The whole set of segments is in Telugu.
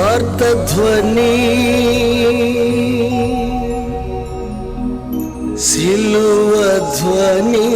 ఆర్తధ్వని సిలువ ధ్వని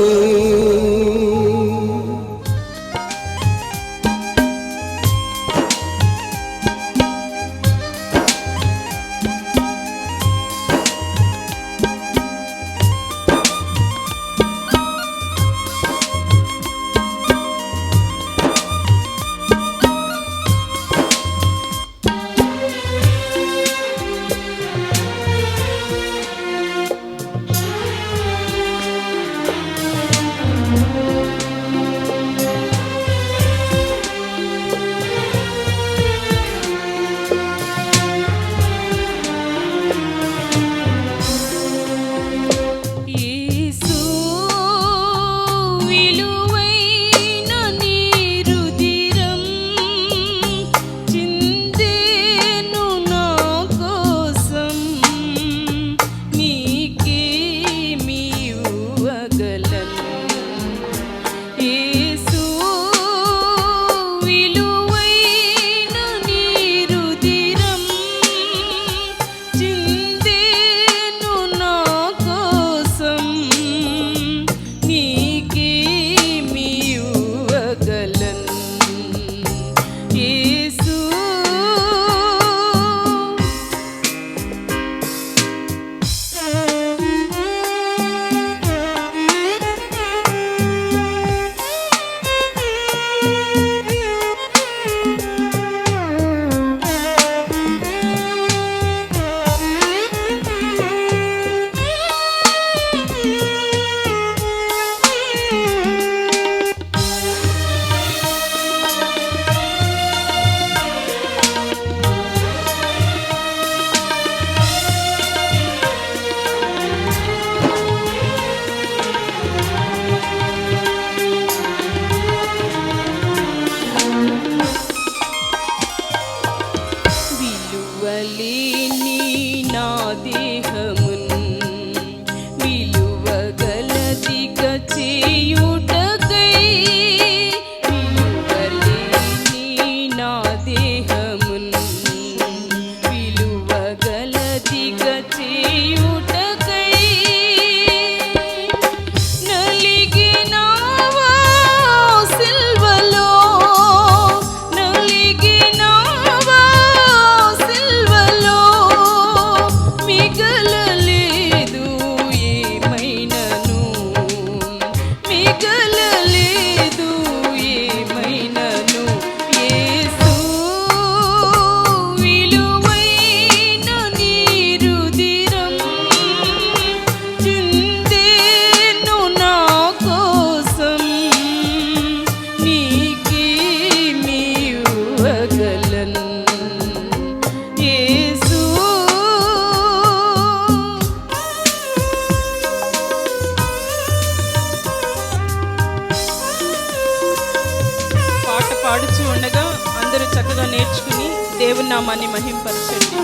పాడుచు ఉండగా అందరూ చక్కగా నేర్చుకుని దేవుని నామాన్ని మహింపరచండి.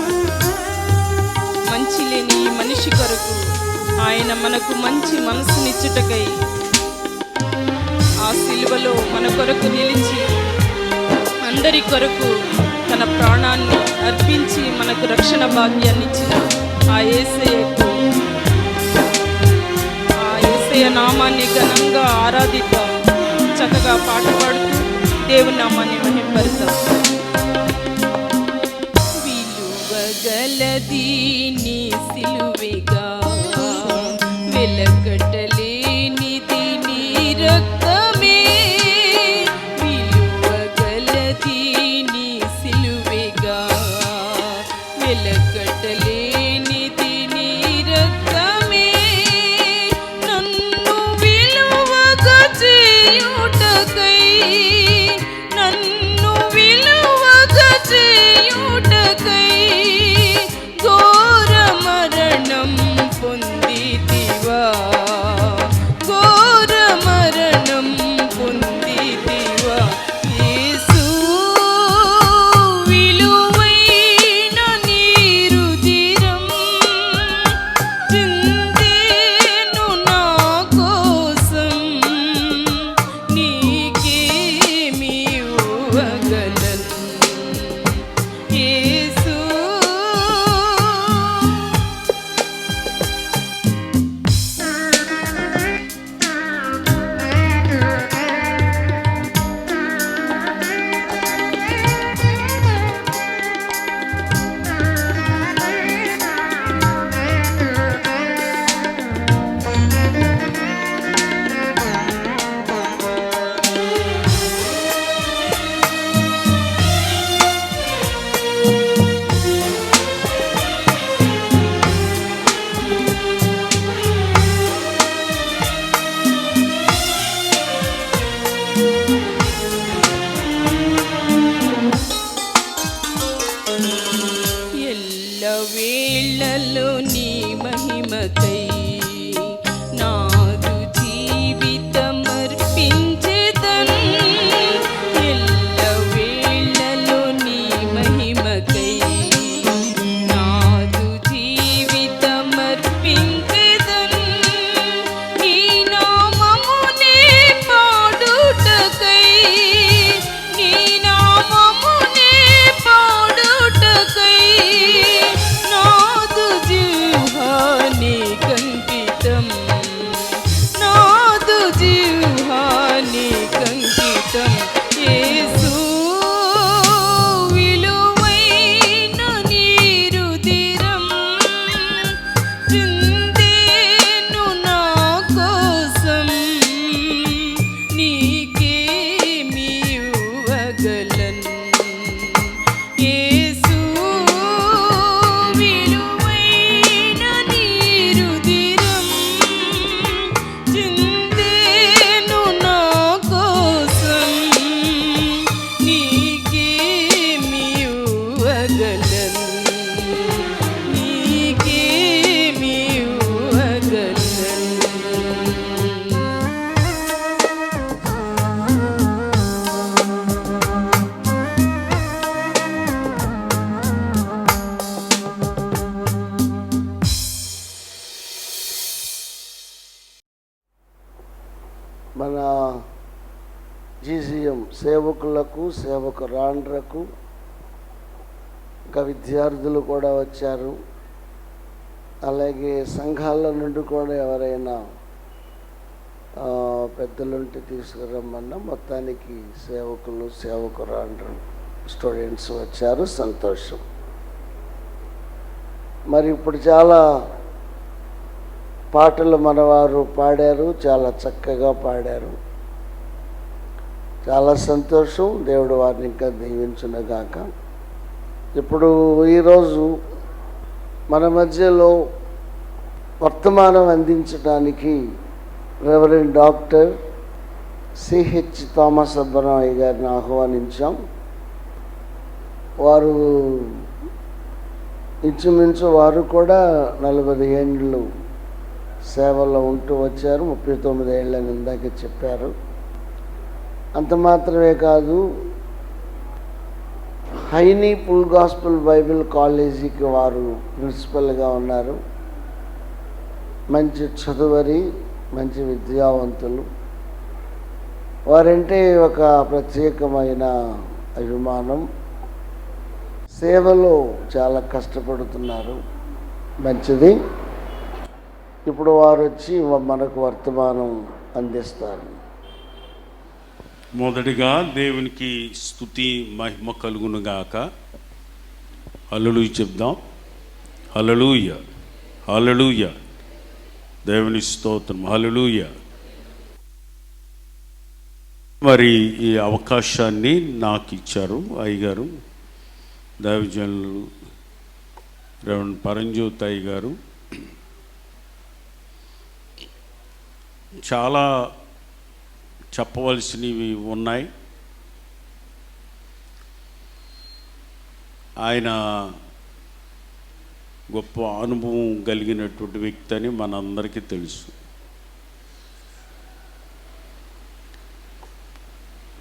మంచి లేని మనిషి కొరకు ఆయన మనకు మంచి మనసునిచ్చుటకై ఆ సిలువలో మన కొరకు నిలిచి అందరి కొరకు తన ప్రాణాన్ని అర్పించి మనకు రక్షణ భాగ్యాన్ని ఇచ్చిన ఆ యేసయ్య నామాన్ని ఘనంగా ఆరాధిద్దాం. చక్కగా పాట పాడుతూ దేవుని నామాన్ని మహింపరుద్దాం. విలువగలది నీ సిలువగా, వెలకట్టలేనిది నీ రక్తమే. విలువగలది నీ సిలువగా, వెలకట్టలేనిది నీ రక్తమే. నన్ను విలువగా చేయుటకై, నన్ను విలువగా చేయుటకై ఘోర మరణం పొందితివా. మన జీజీఎం సేవకులకు సేవకురాండ్రకు ఇంకా విద్యార్థులు కూడా వచ్చారు. అలాగే సంఘాల నుండి కూడా ఎవరైనా పెద్దలుంటే తీసుకురమ్మన్నా మొత్తానికి సేవకులు సేవకురాండ్రు స్టూడెంట్స్ వచ్చారు. సంతోషం. మరి ఇప్పుడు చాలా పాటలు మనవారు పాడారు, చాలా చక్కగా పాడారు. చాలా సంతోషం. దేవుడు వారిని ఇంకా దీవించునుగాక. ఇప్పుడు ఈరోజు మన మధ్యలో వర్తమానం అందించడానికి రెవరెండ్ డాక్టర్ సిహెచ్ థామస్ అబ్బరామయ్య గారిని ఆహ్వానించాం. వారు ఇంచుమించు వారు కూడా 40 ఏళ్ళు సేవలో ఉంటూ వచ్చారు. 39 ఏళ్ళని ఇందాక చెప్పారు. అంత మాత్రమే కాదు, హైనీ ఫుల్ గాస్పుల్ బైబిల్ కాలేజీకి వారు ప్రిన్సిపల్గా ఉన్నారు. మంచి చదువరి, మంచి విద్యావంతులు. వారంటే ఒక ప్రత్యేకమైన అభిమానం. సేవలో చాలా కష్టపడుతున్నారు. మంచిది. ఇప్పుడు వారు వచ్చి మనకు వర్తమానం అందిస్తారు. మొదటిగా దేవునికి స్తుతి మహిమ కలుగునుగాక. హల్లెలూయా చెప్దాం. హల్లెలూయా, హల్లెలూయా. దేవుని స్తోత్రం. హల్లెలూయా. మరి ఈ అవకాశాన్ని నాకు ఇచ్చారు అయ్యగారు, దైవజనులు రెవరెండ్ పరంజ్యోతి అయ్య గారు. చాలా చెప్పవలసినవి ఉన్నాయి. ఆయన గొప్ప అనుభవం కలిగినటువంటి వ్యక్తి అని మనందరికీ తెలుసు.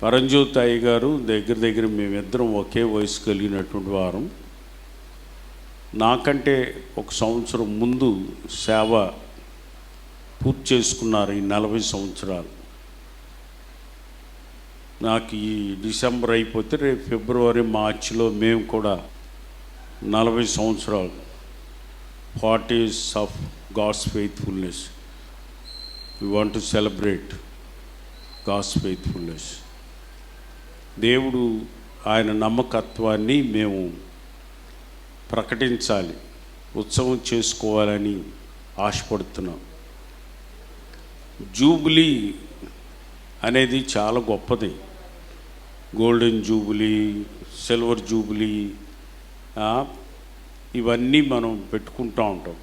పరంజ్యోతి అయ్య గారు దగ్గర మేమిద్దరం ఒకే వయసు కలిగినటువంటి వారం. నాకంటే 1 సంవత్సరం ముందు సేవ పూర్తి చేసుకున్నారు. ఈ 40 సంవత్సరాలు. నాకు ఈ డిసెంబర్ అయిపోతే రేపు ఫిబ్రవరి మార్చిలో మేము కూడా 40 సంవత్సరాలు 40 years of God's faithfulness. We want to celebrate God's faithfulness. దేవుడు ఆయన నమ్మకత్వాన్ని మేము ప్రకటించాలి, ఉత్సవం చేసుకోవాలని ఆశపడుతున్నాం. జూబిలీ అనేది చాలా గొప్పది. గోల్డెన్ జూబిలీ, సిల్వర్ జూబిలీ, ఇవన్నీ మనం పెట్టుకుంటూ ఉంటాం.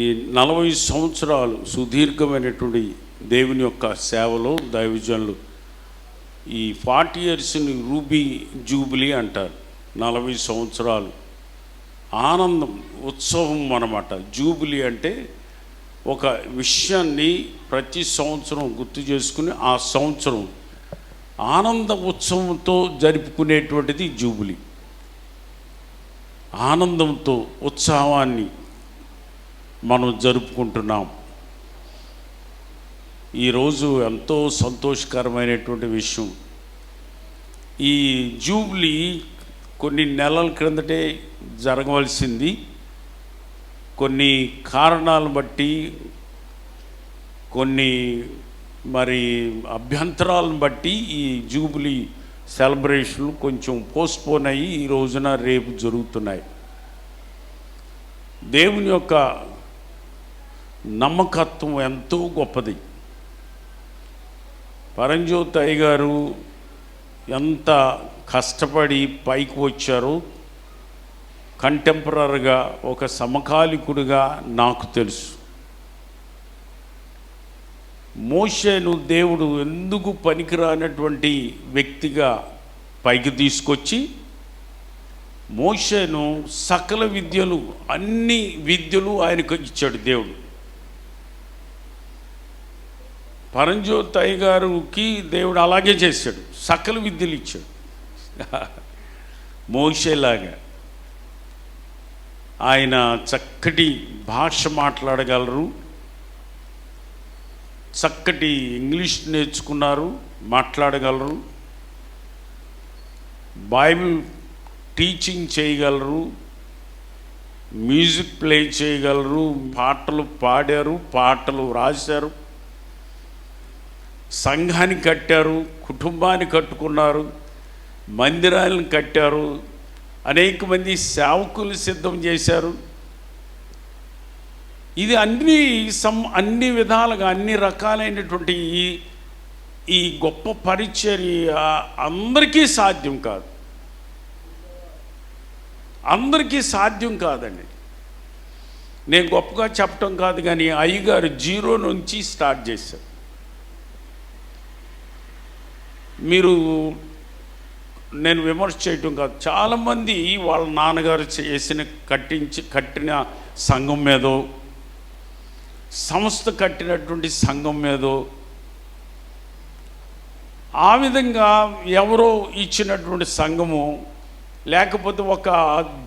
ఈ 40 సంవత్సరాలు సుదీర్ఘమైనటువంటి దేవుని యొక్క సేవలో దైవజనులు ఈ 40 yearsని రూబీ జూబిలీ అంటారు. 40 సంవత్సరాలు ఆనందం, ఉత్సవం అన్నమాట. జూబిలీ అంటే ఒక విషయాన్ని ప్రతి సంవత్సరం గుర్తు చేసుకుని ఆ సంవత్సరం ఆనంద ఉత్సవంతో జరుపుకునేటువంటిది జూబిలీ. ఆనందంతో, ఉత్సాహాన్ని మనం జరుపుకుంటున్నాం. ఈరోజు ఎంతో సంతోషకరమైనటువంటి విషయం. ఈ జూబిలీ కొన్ని నెలల క్రిందటే జరగవలసింది. కొన్ని కారణాలను బట్టి, కొన్ని మరి అభ్యంతరాలను బట్టి ఈ జూబిలీ సెలబ్రేషన్లు కొంచెం పోస్ట్పోన్ అయ్యి ఈ రోజున రేపు జరుగుతున్నాయి. దేవుని యొక్క నమ్మకత్వం ఎంతో గొప్పది. పరంజ్యోతి అయ్య గారు ఎంత కష్టపడి పైకి వచ్చారో కంటెంపరీగా ఒక సమకాలికుడిగా నాకు తెలుసు. మోషేను దేవుడు ఎందుకు పనికిరానటువంటి వ్యక్తిగా పైకి తీసుకొచ్చి మోషేను సకల విద్యలు, అన్ని విద్యలు ఆయనకు ఇచ్చాడు దేవుడు. పరంజ్యోతి అయ్య గారికి దేవుడు అలాగే చేశాడు, సకల విద్యలు ఇచ్చాడు. మోషేలాగా ఆయన చక్కటి భాష మాట్లాడగలరు. చక్కటి ఇంగ్లీష్ నేర్చుకున్నారు, మాట్లాడగలరు, బైబిల్ టీచింగ్ చేయగలరు, మ్యూజిక్ ప్లే చేయగలరు, పాటలు పాడారు, పాటలు రాశారు, సంఘాన్ని కట్టారు, కుటుంబాన్ని కట్టుకున్నారు, మందిరాలను కట్టారు, అనేక మంది సేవకులు సిద్ధం చేశారు. ఇది అన్ని విధాలుగా అన్ని రకాలైనటువంటి ఈ గొప్ప పరిచర్య అందరికీ సాధ్యం కాదు, అందరికీ సాధ్యం కాదండి. నేను గొప్పగా చెప్పటం కాదు, కానీ అయ్యగారు 0 నుంచి స్టార్ట్ చేశారు. మీరు, నేను విమర్శ చేయటం కాదు, చాలామంది వాళ్ళ నాన్నగారు కట్టిన సంఘం మీదో, సంస్థ కట్టినటువంటి సంఘం మీదో, ఆ విధంగా ఎవరో ఇచ్చినటువంటి సంఘము, లేకపోతే ఒక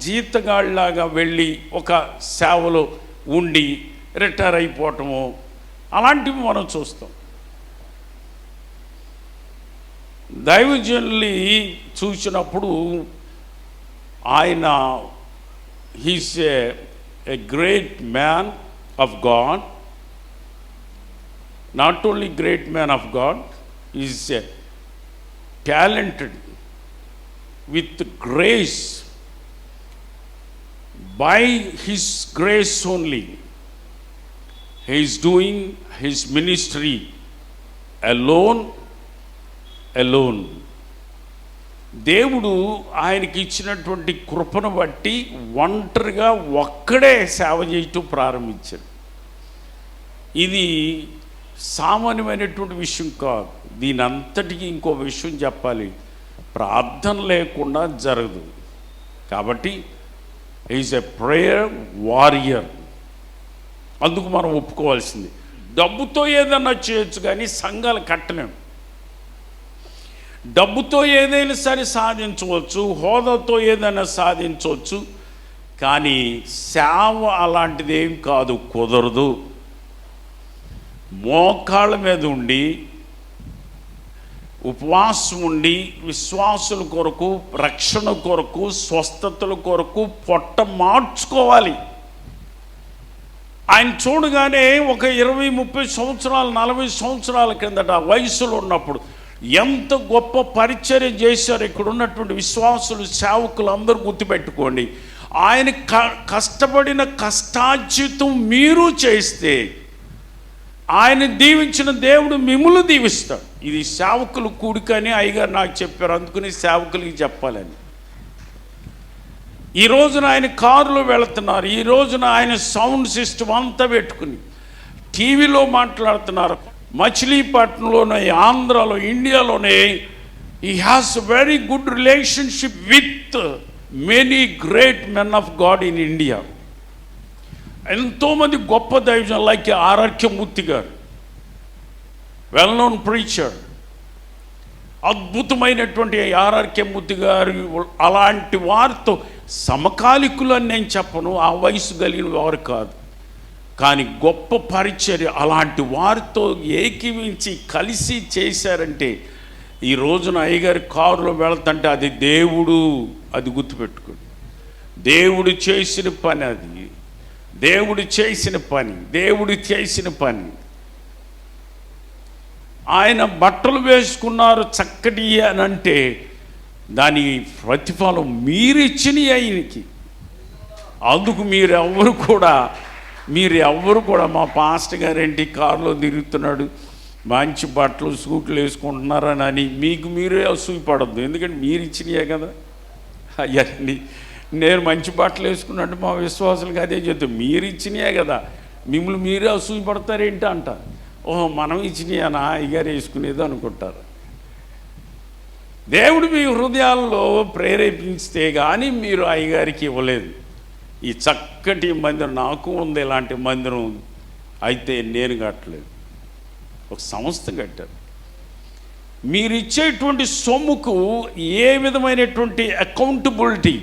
జీతగాళ్ళలాగా వెళ్ళి ఒక సేవలో ఉండి రిటైర్ అయిపోవటము, అలాంటివి మనం చూస్తాం. దైవజనుల్ని చూసినప్పుడు ఆయన he's a great man of God, not only great man of God, is a talented with grace, by his grace only he is doing his ministry alone. దేవుడు ఆయనకి ఇచ్చినటువంటి కృపను బట్టి ఒంటరిగా ఒక్కడే సేవ చేయటం ప్రారంభించారు. ఇది సామాన్యమైనటువంటి విషయం కాదు. దీని అంతటికి ఇంకో విషయం చెప్పాలి, ప్రార్థన లేకుండా జరగదు. కాబట్టి ఈజ్ ఎ ప్రేయర్ వారియర్. అందుకు మనం ఒప్పుకోవాల్సింది. డబ్బుతో ఏదైనా చేయొచ్చు, కానీ సంఘాలు కట్టలేము. డబ్బుతో ఏదైనా సరే సాధించవచ్చు, హోదాతో ఏదైనా సాధించవచ్చు, కానీ సేవ అలాంటిది ఏం కాదు, కుదరదు. మోకాళ్ళ మీద ఉండి ఉపవాసం ఉండి విశ్వాసుల కొరకు, రక్షణ కొరకు, స్వస్థతల కొరకు పొట్ట మార్చుకోవాలి. ఆయన చూడగానే ఒక 20-30 సంవత్సరాలు 40 సంవత్సరాల కిందట వయసులో ఉన్నప్పుడు ఎంత గొప్ప పరిచర్య చేశారు. ఇక్కడ ఉన్నటువంటి విశ్వాసులు, సేవకులు అందరూ గుర్తుపెట్టుకోండి. ఆయన కష్టపడిన కష్టార్జితం మీరు చేస్తే ఆయన దీవించిన దేవుడు మిమ్ములు దీవిస్తాడు. ఇది సేవకులు కూడికని అయ్యగారు నాకు చెప్పారు, అందుకని సేవకులకి చెప్పాలని. ఈ రోజున ఆయన కారులో వెళుతున్నారు, ఈ రోజున ఆయన సౌండ్ సిస్టమ్ అంతా పెట్టుకుని టీవీలో మాట్లాడుతున్నారు. మచిలీపట్నంలోనే, ఆంధ్రాలో, ఇండియాలోనే he has very good relationship with many great men of God in India. ఎంతోమంది గొప్ప దైవజనులు లైక్ ఆర్ఆర్కే మూర్తి గారు, వెల్ నోన్ ప్రీచర్, అద్భుతమైనటువంటి ఆర్ఆర్కే మూర్తి గారు, అలాంటి వారితో సమకాలికులు అని నేను చెప్పను, ఆ వయసు కలిగిన వారు కాదు, కానీ గొప్ప పరిచర్య అలాంటి వారితో ఏకీవించి కలిసి చేశారంటే, ఈ రోజున అయ్యగారి కారులో వెళుతుంటే అది దేవుడు, అది గుర్తుపెట్టుకోండి. దేవుడు చేసిన పని, అది దేవుడు చేసిన పని, దేవుడు చేసిన పని. ఆయన బట్టలు వేసుకున్నారు చక్కటి అని అంటే దాని ప్రతిఫలం మీరిచ్చినవి ఆయనకి. అందుకు మీరెవ్వరు కూడా మా పాస్టర్ గారేంటి కారులో తిరుగుతున్నాడు, మంచి బట్టలు సూట్లు వేసుకుంటున్నారని అని మీకు మీరే అసూయపడద్దు. ఎందుకంటే మీరు ఇచ్చినయే కదా అవన్నీ. నేను మంచి బట్టలు వేసుకున్నట్టు మా విశ్వాసులకు అదే చెప్తాం, మీరు ఇచ్చినయే కదా, మిమ్మల్ని మీరే అసూయపడతారేంటి అంట. ఓహో, మనం ఇచ్చినయనా అయ్యగారు వేసుకునేది అనుకుంటారు. దేవుడు మీ హృదయాల్లో ప్రేరేపించితే కానీ మీరు అయ్యగారికి ఇవ్వలేదు. ఈ చక్కటి మందిరం నాకు ఉంది, ఇలాంటి మందిరం అయితే నేను కట్టలేదు, ఒక సంస్థ కట్టారు. మీరు ఇచ్చేటువంటి సొమ్ముకు ఏ విధమైనటువంటి అకౌంటబిలిటీ,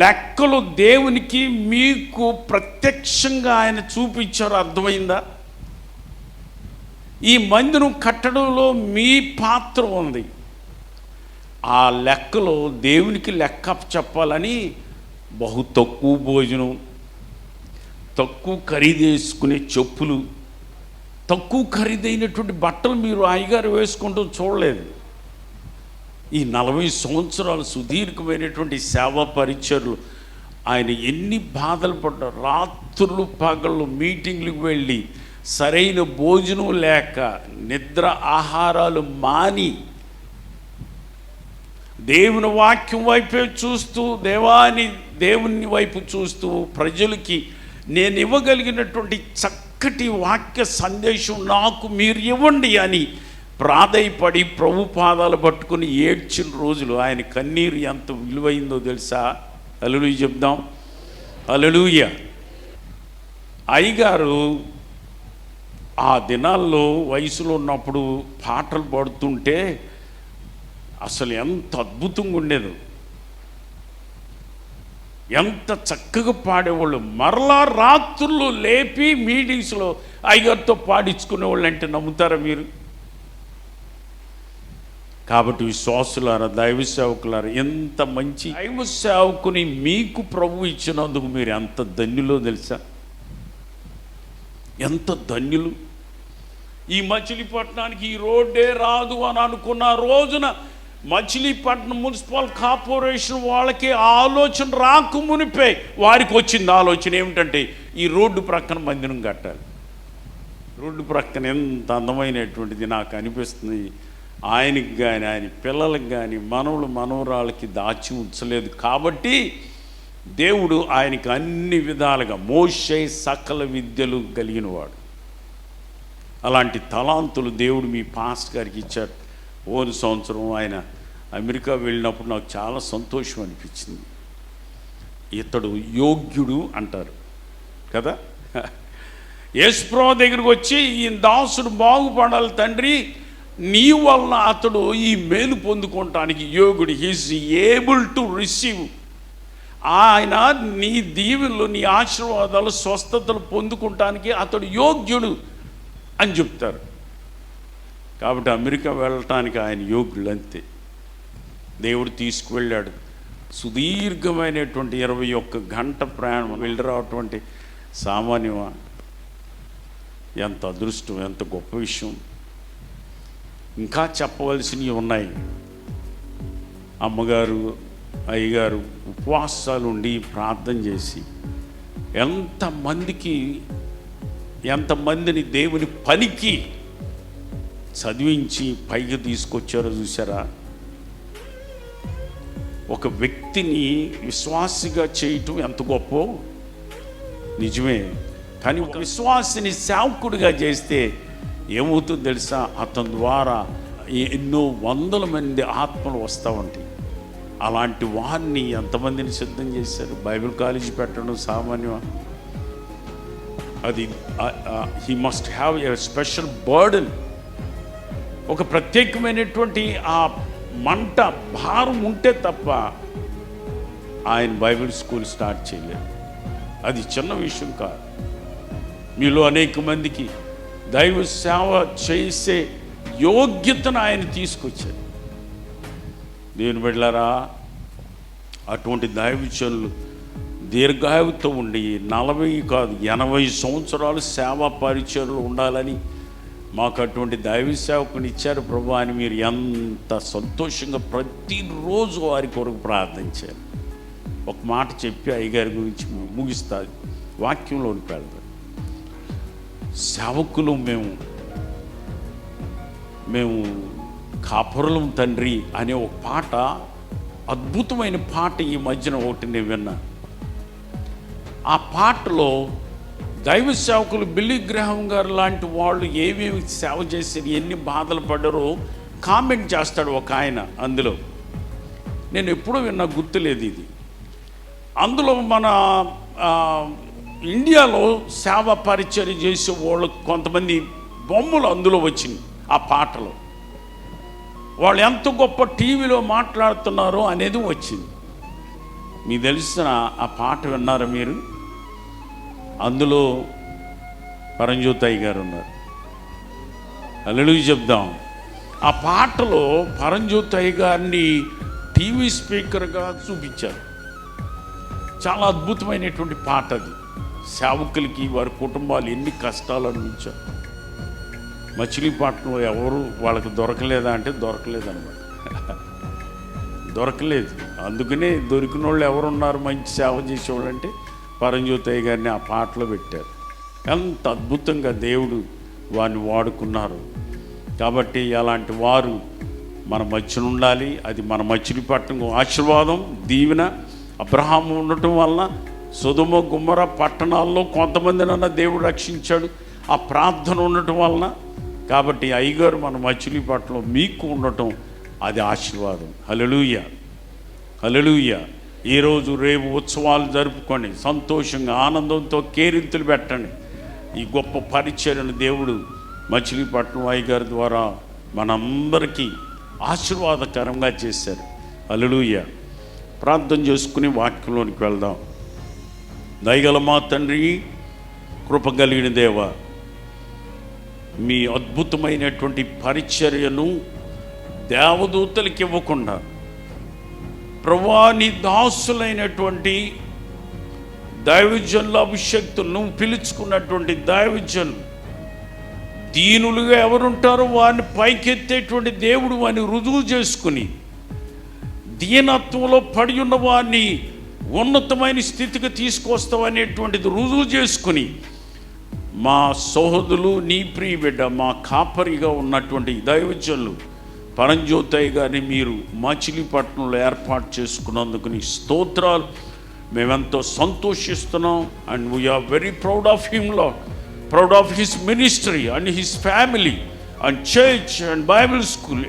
లెక్కలు దేవునికి మీకు ప్రత్యక్షంగా ఆయన చూపించారు. అర్థమైందా? ఈ మందిరం కట్టడంలో మీ పాత్ర ఉంది. ఆ లెక్కలో దేవునికి లెక్క చెప్పాలని బహు తక్కువ భోజనం, తక్కువ ఖరీదేసుకునే చెప్పులు, తక్కువ ఖరీదైనటువంటి బట్టలు మీరు అయ్యగారు వేసుకుంటూ చూడలేదు. ఈ 40 సంవత్సరాలు సుదీర్ఘమైనటువంటి సేవా పరిచర్లు ఆయన ఎన్ని బాధలు పడ్డారు. రాత్రులు పగళ్ళు మీటింగ్లకు వెళ్ళి సరైన భోజనం లేక నిద్ర ఆహారాలు మాని దేవుని వాక్యం వైపే చూస్తూ దేవుని వైపు చూస్తూ ప్రజలకి నేను ఇవ్వగలిగినటువంటి చక్కటి వాక్య సందేశం నాకు మీరు ఇవ్వండి అని ప్రాధేయపడి ప్రభు పాదాలు పట్టుకుని ఏడ్చిన రోజులు, ఆయన కన్నీరు ఎంత విలువైందో తెలుసా? హల్లెలూయా చెప్దాం, హల్లెలూయా. అయ్యగారు ఆ దినాల్లో వయసులో ఉన్నప్పుడు పాటలు పాడుతుంటే అసలు ఎంత అద్భుతంగా ఉండేదో, ఎంత చక్కగా పాడేవాళ్ళు. మరలా రాత్రులు లేపి మీటింగ్స్లో అయ్యగారితో పాడించుకునేవాళ్ళు అంటే నమ్ముతారా మీరు? కాబట్టి విశ్వాసులారా, దైవ సేవకులారా, ఎంత మంచి దైవ సేవకుని మీకు ప్రభు ఇచ్చినందుకు మీరు ఎంత ధన్యులో తెలుసా? ఎంత ధన్యులు. ఈ మచిలీపట్నానికి ఈ రోడ్డే రాదు అని అనుకున్న రోజున మచిలీపట్నం మున్సిపల్ కార్పొరేషన్ వాళ్ళకి ఆలోచన రాకమునిపే వారికి వచ్చింది ఆలోచన ఏమిటంటే ఈ రోడ్డు ప్రక్కన మందిరం కట్టాలి. రోడ్డు ప్రక్కన ఎంత అందమైనటువంటిది నాకు అనిపిస్తుంది. ఆయనకి కానీ ఆయన పిల్లలకు కానీ మనవరాళ్ళకి దాచి ఉంచలేదు కాబట్టి దేవుడు ఆయనకి అన్ని విధాలుగా మోషే సకల విద్యలు కలిగినవాడు. అలాంటి తలాంతులు దేవుడు మీ పాస్ట్ గారికి ఇచ్చారు. పోయిన సంవత్సరం ఆయన అమెరికా వెళ్ళినప్పుడు నాకు చాలా సంతోషం అనిపించింది. ఇతడు యోగ్యుడు అంటారు కదా. యేసుప్రభువు దగ్గరికి వచ్చి ఈ దాసుడు బాగుపడాలి తండ్రి, నీ వలన అతడు ఈ మేలు పొందుకోవటానికి యోగుడు, హీస్ ఏబుల్ టు రిసీవ్. ఆయన నీ దీవెనలు, నీ ఆశీర్వాదాలు, స్వస్థతలు పొందుకోవటానికి అతడు యోగ్యుడు అని చెప్తారు. కాబట్టి అమెరికా వెళ్ళటానికి ఆయన యోగ్యుడు అంతే. దేవుడు తీసుకువెళ్ళాడు. సుదీర్ఘమైనటువంటి 21 గంట ప్రయాణం వెళ్ళి రావటువంటి సామాన్యమా? ఎంత అదృష్టం, ఎంత గొప్ప విషయం. ఇంకా చెప్పవలసినవి ఉన్నాయి. అమ్మగారు అయ్యగారు ఉపవాసాలు ఉండి ప్రార్థన చేసి ఎంతమందిని దేవుని పనికి చదివించి పైకి తీసుకొచ్చారో చూసారా? ఒక వ్యక్తిని విశ్వాసిగా చేయటం ఎంత గొప్ప నిజమే. కానీ ఒక విశ్వాసిని సేవకుడిగా చేస్తే ఏమవుతుందో తెలుసా? అతని ద్వారా ఎన్నో వందల మంది ఆత్మలు వస్తూ ఉంటాయి. అలాంటి వారిని ఎంతమందిని సిద్ధం చేశారు. బైబిల్ కాలేజీ పెట్టడం సామాన్యమా? అది he must have a special burden. ఒక ప్రత్యేకమైనటువంటి ఆ మంట భారం ఉంటే తప్ప ఆయన బైబిల్ స్కూల్ స్టార్ట్ చేయలేరు. అది చిన్న విషయం కాదు. మీలో అనేక మందికి దైవ సేవ చేసే యోగ్యతను ఆయన తీసుకొచ్చారు. దేవుని బిడ్డలారా, అటువంటి దైవజనులు దీర్ఘాయువుతో ఉండి 40 కాదు 80 సంవత్సరాలు సేవా పరిచర్లు ఉండాలని మాకు అటువంటి దైవ సేవకుని ఇచ్చారు ప్రభు అని మీరు ఎంత సంతోషంగా ప్రతిరోజు వారి కొరకు ప్రార్థించారు. ఒక మాట చెప్పి అయ్యగారి గురించి ముగిస్తుంది, వాక్యంలోని పెడతారు. సేవకులు మేము కాపురలం తండ్రి అనే ఒక పాట, అద్భుతమైన పాట ఈ మధ్యన ఒకటి నేను విన్నా. ఆ పాటలో దైవ సేవకులు బిల్లీ గ్రహం గారు లాంటి వాళ్ళు ఏమేమి సేవ చేశారు, ఎన్ని బాధలు పడ్డారో కామెంట్ చేస్తాడు ఒక ఆయన. అందులో నేను ఎప్పుడూ విన్నా, గుర్తులేదు ఇది. అందులో మన ఇండియాలో సేవ పరిచర్య చేసే వాళ్ళు కొంతమంది బొమ్మలు అందులో వచ్చింది. ఆ పాటలో వాళ్ళు ఎంత గొప్ప టీవీలో మాట్లాడుతున్నారో అనేది వచ్చింది. మీకు తెలిసిన ఆ పాట విన్నారా మీరు? అందులో పరంజ్యోతయ్య గారు ఉన్నారు, హల్లెలూయా చెప్దాం. ఆ పాటలో పరంజ్యోతి గారిని టీవీ స్పీకర్గా చూపించారు. చాలా అద్భుతమైనటువంటి పాట అది. సేవకులకి వారి కుటుంబాలు ఎన్ని కష్టాలు అనుభవించారు. మచిలీపట్నంలో ఎవరు వాళ్ళకి దొరకలేదా అంటే దొరకలేదన్నమాట. దొరకలేదు. అందుకనే దొరికిన వాళ్ళు ఎవరున్నారు మంచి సేవ చేసేవాళ్ళు అంటే పరంజ్యోతి గారిని ఆ పాటలో పెట్టారు. ఎంత అద్భుతంగా దేవుడు వారిని వాడుకున్నారు. కాబట్టి అలాంటి వారు మన మధ్యన ఉండాలి. అది మన మచిలీపట్నం ఆశీర్వాదం, దీవెన. అబ్రహాము ఉండటం వలన సొదొమ గుమ్మర పట్టణాల్లో కొంతమందినన్నా దేవుడు రక్షించాడు, ఆ ప్రార్థన ఉండటం వలన. కాబట్టి అయ్యగారు మన మచిలీపట్నంలో మీకు ఉండటం అది ఆశీర్వాదం. హల్లెలూయా, హల్లెలూయా. ఈరోజు రేపు ఉత్సవాలు జరుపుకొని సంతోషంగా ఆనందంతో కేరింతలు పెట్టండి. ఈ గొప్ప పరిచర్యను దేవుడు మచిలీపట్నం అయ్యగారి ద్వారా మనందరికీ ఆశీర్వాదకరంగా చేశారు. హల్లెలూయా. ప్రార్థన చేసుకుని వాక్యంలోనికి వెళ్దాం. దయగల మా తండ్రి, కృప కలిగిన దేవ, మీ అద్భుతమైనటువంటి పరిచర్యను దేవదూతలకు ఇవ్వకుండా ప్రభువా నీ దాసులైనటువంటి దైవజనుల అభిషక్తులను పిలుచుకున్నటువంటి దైవజనులు దీనులుగా ఎవరుంటారో వారిని పైకెత్తేటువంటి దేవుడు వారిని రుజువు చేసుకుని, దీనత్వంలో పడి ఉన్న వారిని ఉన్నతమైన స్థితికి తీసుకొస్తామనేటువంటిది రుజువు చేసుకుని, మా సోదరులు నీ ప్రియ బిడ్డ మా కాపరిగా ఉన్నటువంటి దైవజనులు పరంజ్యోతి గారిని మీరు మచిలీపట్నంలో ఏర్పాటు చేసుకున్నందుకు నీ స్తోత్రాలు. మేమెంతో సంతోషిస్తున్నాం. And we are very proud of him Lord, proud of his ministry and his family and church and Bible school.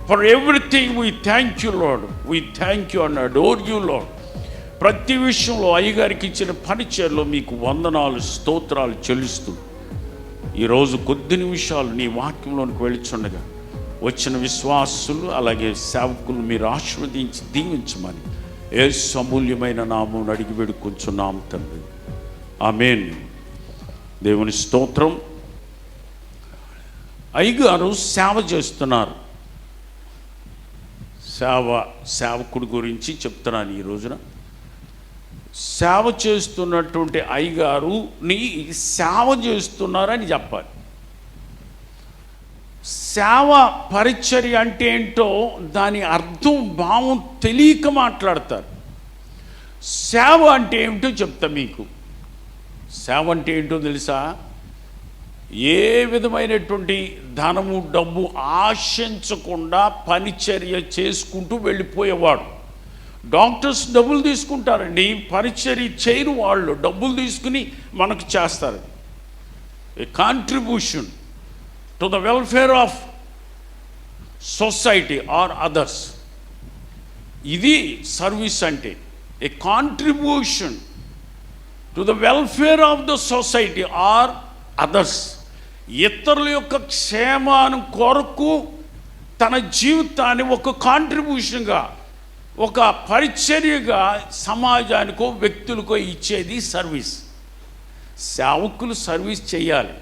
For everything we thank you Lord, we thank you and adore you Lord. ప్రతి విషయంలో అయ్యగారికి ఇచ్చిన పరిచయలో మీకు వందనాలు స్తోత్రాలు చెల్లిస్తూ ఈరోజు కొద్ది నిమిషాలు నీ వాక్యంలోనికి వెళుచుండగా వచ్చిన విశ్వాసులు అలాగే సేవకులు మీరు ఆశీర్వదించి దీవించమని యేసు అమూల్యమైన నామమున అడిగి వేడుకొంచున్నాం తండ్రి. ఆమేన్. దేవుని స్తోత్రం. అయ్యగారు సేవ చేస్తున్నారు. సేవకుడి గురించి చెప్తున్నాను ఈ రోజున. సేవ చేస్తున్నటువంటి అయ్యగారుని సేవ చేస్తున్నారని చెప్పాలి. సేవ పరిచర్య అంటే ఏంటో దాని అర్థం భావం తెలియక మాట్లాడతారు. సేవ అంటే ఏమిటో చెప్తా మీకు. సేవ అంటే ఏంటో తెలుసా? ఏ విధమైనటువంటి ధనము డబ్బు ఆశించకుండా పరిచర్య చేసుకుంటూ వెళ్ళిపోయేవాడు. డాక్టర్స్ డబ్బులు తీసుకుంటారండి, పరిచర్య చేయరు. వాళ్ళు డబ్బులు తీసుకుని మనకు చేస్తారు. A contribution to the welfare of society or others. ఇది సర్వీస్ అంటే. A contribution to the welfare of the society or others. ఇతరుల యొక్క క్షేమాన్ని కొరకు తన జీవితాన్ని ఒక కాంట్రిబ్యూషన్గా, ఒక పరిచర్యగా సమాజానికో వ్యక్తులకో ఇచ్చేది సర్వీస్. సేవకులు సర్వీస్ చేయాలి.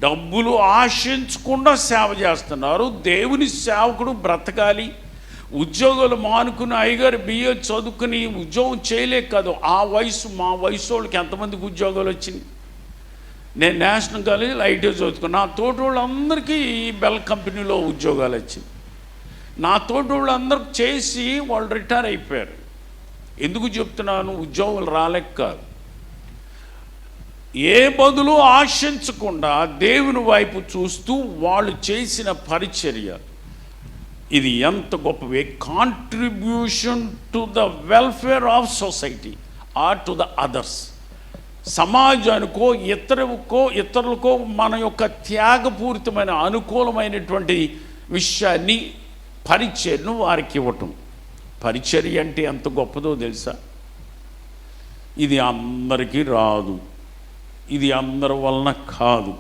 డబ్బులు ఆశించకుండా సేవ చేస్తున్నారు. దేవుని సేవకుడు బ్రతకాలి. ఉద్యోగాలు మానుకుని అయ్యగారు బిఏ చదువుకుని ఉద్యోగం చేయలేక కాదు. ఆ వయసు మా వయసు వాళ్ళకి ఎంతమందికి ఉద్యోగాలు వచ్చినాయి? నేను నేషనల్ కాలేజీలో ఐటీ చదువుకున్నా. నా తోటి వాళ్ళందరికీ బెల్ కంపెనీలో ఉద్యోగాలు వచ్చింది. నా తోటి వాళ్ళందరికీ చేసి వాళ్ళు రిటైర్ అయిపోయారు. ఎందుకు చెప్తున్నాను? ఉద్యోగాలు రాలేక కాదు. ఏ బదులు ఆశించకుండా దేవుని వైపు చూస్తూ వాళ్ళు చేసిన పరిచర్య ఇది ఎంత గొప్పవే. Contribution to the welfare of society or to the others. సమాజానికో ఇతరులకో మన యొక్క త్యాగపూరితమైన అనుకూలమైనటువంటి విషయాన్ని పరిచర్యను వారికి ఇవ్వటం. పరిచర్య అంటే ఎంత గొప్పదో తెలుసా? ఇది అందరికీ రాదు, ఇది అందరి వలన కాదు.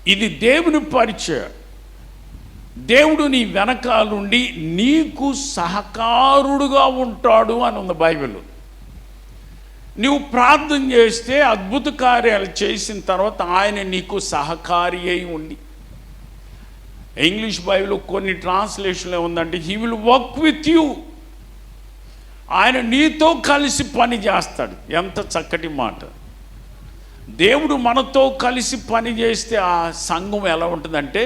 ఇది దేవుని పరిచయం. దేవుడు నీ వెనకాలండి నీకు సహకారుడుగా ఉంటాడు అని ఉంది బైబిల్. నువ్వు ప్రార్థన చేస్తే అద్భుత కార్యాలు చేసిన తర్వాత ఆయన నీకు సహకారి అయి ఉండి, ఇంగ్లీష్ బైబిల్లో కొన్ని ట్రాన్స్లేషన్లో ఉందంటే he will work with you, ఆయన నీతో కలిసి పని చేస్తాడు. ఎంత చక్కటి మాట! దేవుడు మనతో కలిసి పని చేస్తే ఆ సంఘం ఎలా ఉంటుందంటే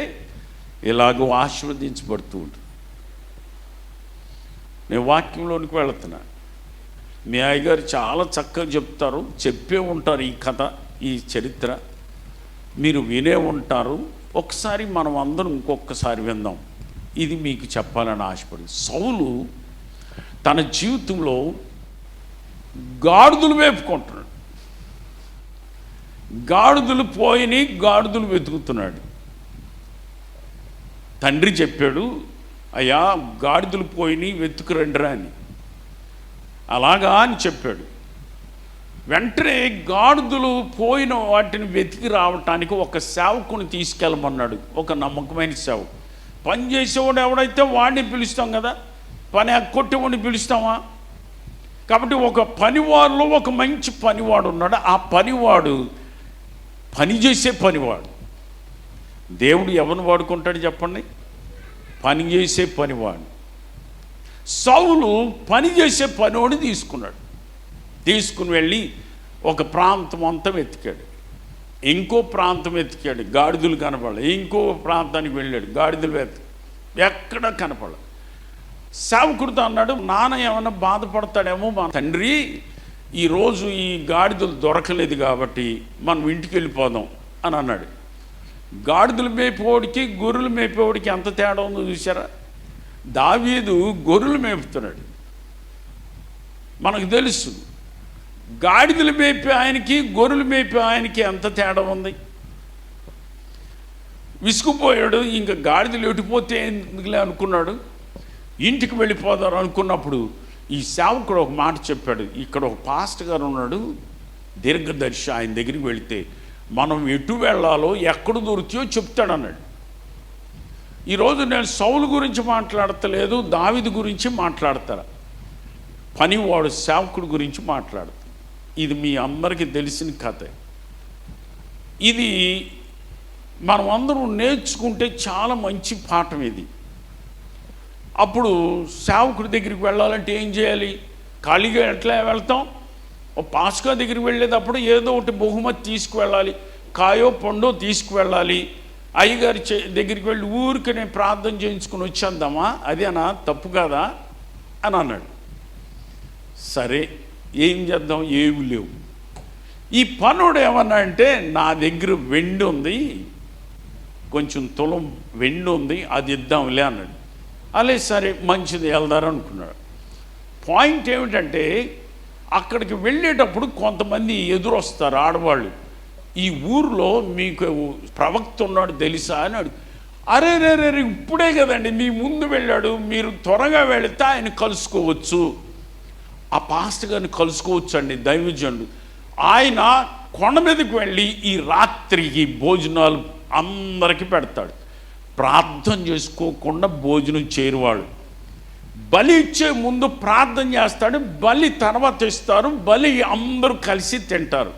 ఇలాగో ఆశీర్వదించబడుతూ ఉంటుంది. నేను వాక్యంలోనికి వెళుతున్నా. మీ అయ్యగారు చాలా చక్కగా చెప్తారు, చెప్పే ఉంటారు ఈ కథ, ఈ చరిత్ర మీరు వినే ఉంటారు. ఒకసారి మనం అందరం ఇంకొకసారి విందాం. ఇది మీకు చెప్పాలని ఆశపడి, సౌలు తన జీవితంలో గాడిదలు వేపుకుంటున్నాడు. గాడిదలు పోయిని గాడిదలు వెతుకుతున్నాడు. తండ్రి చెప్పాడు, అయ్యా గాడిదలు పోయిని వెతుకురండిరా అని. అలాగా అని చెప్పాడు. వెంటనే గాడిదలు పోయిన వాటిని వెతికి రావటానికి ఒక సేవకుని తీసుకెళ్ళమన్నాడు. ఒక నమ్మకమైన సేవకు. పని చేసేవాడు ఎవడైతే వాడిని పిలుస్తాం కదా, పని కొట్టేవాడిని పిలుస్తామా? కాబట్టి ఒక పనివాడులో ఒక మంచి పనివాడు ఉన్నాడు. ఆ పనివాడు పనిచేసే పనివాడు. దేవుడు ఎవరిని వాడుకుంటాడు చెప్పండి? పనిచేసే పనివాడు. సౌలు పనిచేసే పనివాడు తీసుకున్నాడు. తీసుకుని వెళ్ళి ఒక ప్రాంతం అంతా వెతికాడు, ఇంకో ప్రాంతం వెతికాడు, గాడిదలు కనపడలే. ఇంకో ప్రాంతానికి వెళ్ళాడు, గాడిదలు ఎక్కడ కనపడలే. సేవకుడితో అన్నాడు, నాన్న ఏమన్నా బాధపడతాడేమో, మా తండ్రి ఈరోజు ఈ గాడిదలు దొరకలేదు కాబట్టి మనం ఇంటికి వెళ్ళిపోదాం అని అన్నాడు. గాడిదలు మేపేవాడికి గొర్రెలు మేపేవాడికి ఎంత తేడా ఉందో చూసారా? దావీదు గొర్రెలు మేపుతున్నాడు. మనకు తెలుసు గాడిదలు మేపే ఆయనకి గొర్రెలు మేపే ఆయనకి ఎంత తేడా ఉంది. విసుకుపోయాడు. ఇంకా గాడిదలు ఎటుపోతే ఎందుకులే అనుకున్నాడు. ఇంటికి వెళ్ళిపోదారు అనుకున్నప్పుడు ఈ సేవకుడు ఒక మాట చెప్పాడు. ఇక్కడ ఒక పాస్టర్ గారు ఉన్నాడు, దీర్ఘదర్శి, ఆయన దగ్గరికి వెళితే మనం ఎటు వెళ్ళాలో ఎక్కడ దొరికియో చెప్తాడన్నాడు. ఈరోజు నేను సౌలు గురించి మాట్లాడతలేదు, దావీదు గురించి మాట్లాడతారా, పనివాడు సేవకుడు గురించి మాట్లాడతా. ఇది మీ అందరికీ తెలిసిన కథ. ఇది మనం అందరం నేర్చుకుంటే చాలా మంచి పాఠం ఇది. అప్పుడు సేవకుడి దగ్గరికి వెళ్ళాలంటే ఏం చేయాలి? ఖాళీగా ఎట్లా వెళ్తాం? ఓ పాస్కా దగ్గరికి వెళ్ళేటప్పుడు ఏదో ఒకటి బహుమతి తీసుకువెళ్ళాలి, కాయో పండో తీసుకువెళ్ళాలి. అయ్యగారి దగ్గరికి వెళ్ళి ఊరికి నేను ప్రార్థన చేయించుకుని వచ్చేద్దామా, అదేనా తప్పు కాదా అని అన్నాడు. సరే ఏం చేద్దాం, ఏమి లేవు. ఈ పనుడు ఏమన్నా అంటే నా దగ్గర వెండి ఉంది, కొంచెం తులం వెండి ఉంది, అది ఇద్దాంలే అన్నాడు. అలే సరే మంచిది వెళ్దారనుకున్నాడు. పాయింట్ ఏమిటంటే అక్కడికి వెళ్ళేటప్పుడు కొంతమంది ఎదురొస్తారు ఆడవాళ్ళు. ఈ ఊరిలో మీకు ప్రవక్త ఉన్నాడు తెలుసా అని అడుగు. అరే రే రే ఇప్పుడే కదండి మీ ముందు వెళ్ళాడు, మీరు త్వరగా వెళితే ఆయన కలుసుకోవచ్చు, ఆ పాస్టర్ గారిని కలుసుకోవచ్చు అండి దైవజనుడు. ఆయన కొండ మీదకి వెళ్ళి ఈ రాత్రికి భోజనాలు అందరికీ పెడతాడు. ప్రార్థన చేసుకోకుండా భోజనం చేయరువాడు. బలి ఇచ్చే ముందు ప్రార్థన చేస్తాడు, బలి తర్వాత ఇస్తారు, బలి అందరూ కలిసి తింటారు,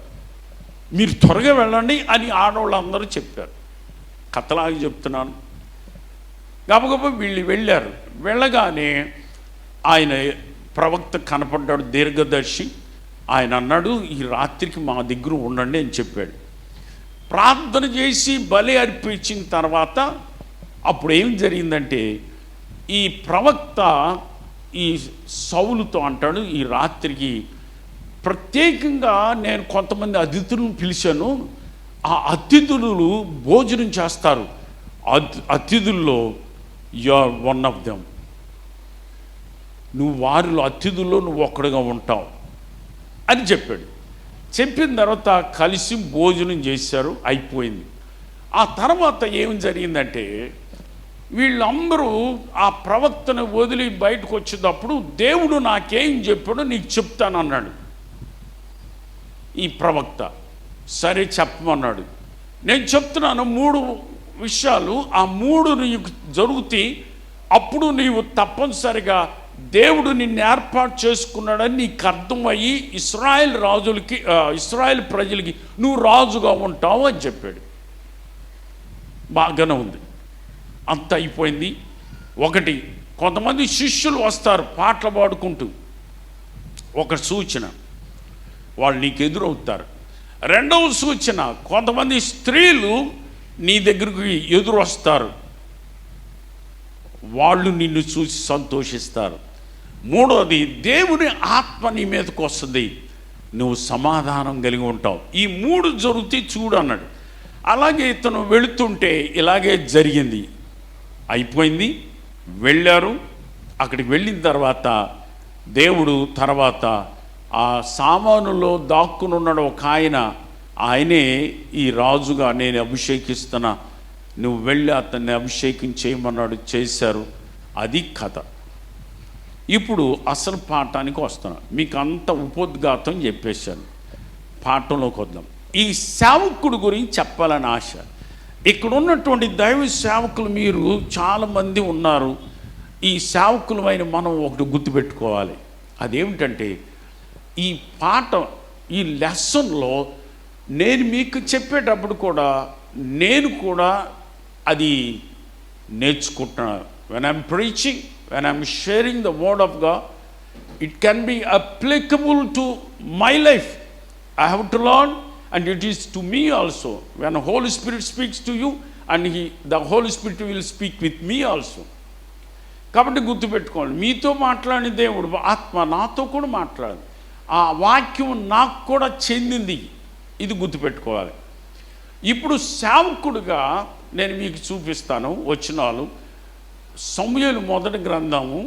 మీరు త్వరగా వెళ్ళండి అని ఆడవాళ్ళందరూ చెప్పారు. కథలాగా చెప్తున్నాను. గబగబ వీళ్ళు వెళ్ళారు. వెళ్ళగానే ఆయన ప్రవక్త కనపడ్డాడు, దీర్ఘదర్శి. ఆయన అన్నాడు, ఈ రాత్రికి మా దగ్గర ఉండండి అని చెప్పాడు. ప్రార్థన చేసి బలి అర్పించిన తర్వాత అప్పుడు ఏం జరిగిందంటే ఈ ప్రవక్త ఈ సౌలుతో అంటాడు, ఈ రాత్రికి ప్రత్యేకంగా నేను కొంతమంది అతిథులను పిలిచాను, ఆ అతిథులు భోజనం చేస్తారు, అతిథుల్లో you are one of them, నువ్వు వారిలో అతిథుల్లో నువ్వు ఒక్కడుగా ఉంటావు అని చెప్పాడు. చెప్పిన తర్వాత కలిసి భోజనం చేశారు, అయిపోయింది. ఆ తర్వాత ఏం జరిగిందంటే వీళ్ళందరూ ఆ ప్రవక్తను వదిలి బయటకు వచ్చేటప్పుడు దేవుడు నాకేం చెప్పాడో నీకు చెప్తానన్నాడు ఈ ప్రవక్త. సరే చెప్పమన్నాడు. నేను చెప్తున్నాను 3 విషయాలు, ఆ 3 నీకు జరుగుతాయి, అప్పుడు నీవు తప్పనిసరిగా దేవుడు నిన్ను ఏర్పాటు చేసుకున్నాడని నీకు అర్థమయ్యి ఇశ్రాయేల్ రాజులకి ఇశ్రాయేల్ ప్రజలకి నువ్వు రాజుగా ఉంటావు అని చెప్పాడు. బాగానే ఉంది, అంత అయిపోయింది. ఒకటి, కొంతమంది శిష్యులు వస్తారు పాటలు పాడుకుంటూ, ఒక సూచన, వాళ్ళు నీకు ఎదురవుతారు. రెండవ సూచన, కొంతమంది స్త్రీలు నీ దగ్గరికి ఎదురు వస్తారు, వాళ్ళు నిన్ను చూసి సంతోషిస్తారు. మూడవది, దేవుని ఆత్మ నీ మీదకు వస్తుంది, నువ్వు సమాధానం కలిగి ఉంటావు. ఈ 3 జరిగితే చూడు అన్నాడు. అలాగే ఇతను వెళుతుంటే ఇలాగే జరిగింది. అయిపోయింది, వెళ్ళారు. అక్కడికి వెళ్ళిన తర్వాత దేవుడు తర్వాత ఆ సామానులో దాక్కుని ఉన్నాడు ఒక ఆయనే ఈ రాజుగా నేను అభిషేకిస్తున్నా, నువ్వు వెళ్ళి అతన్ని అభిషేకం చేయమన్నాడు, చేశారు. అది కథ. ఇప్పుడు అసలు పాఠానికి వస్తున్నాను. మీకు అంత ఉపోద్ఘాతం చెప్పేశాను, పాఠంలోకి వద్దాం. ఈ సేవకుడు గురించి చెప్పాలని ఆశ. ఇక్కడ ఉన్నటువంటి దైవ సేవకులు మీరు చాలామంది ఉన్నారు. ఈ సేవకులమైన మనం ఒకటి గుర్తుపెట్టుకోవాలి. అదేమిటంటే, ఈ పాఠం, ఈ లెసన్లో నేను మీకు చెప్పేటప్పుడు కూడా నేను కూడా అది నేర్చుకుంటున్నాను. When I'm preaching, when I'm sharing the word of God, it can be applicable to my life. I have to learn, and it is to me also. When the Holy Spirit speaks to you, and the Holy Spirit will speak with me also. కాబట్టి గుర్తుపెట్టుకోండి, మీతో మాట్లాడిన దేవుడు ఆత్మ నాతో కూడా మాట్లాడింది, ఆ వాక్యం నాకు కూడా చెందింది, ఇది గుర్తుపెట్టుకోవాలి. ఇప్పుడు సేవకుడుగా నేను మీకు చూపిస్తాను వచనాలు. సమూయేలు మొదటి గ్రంథము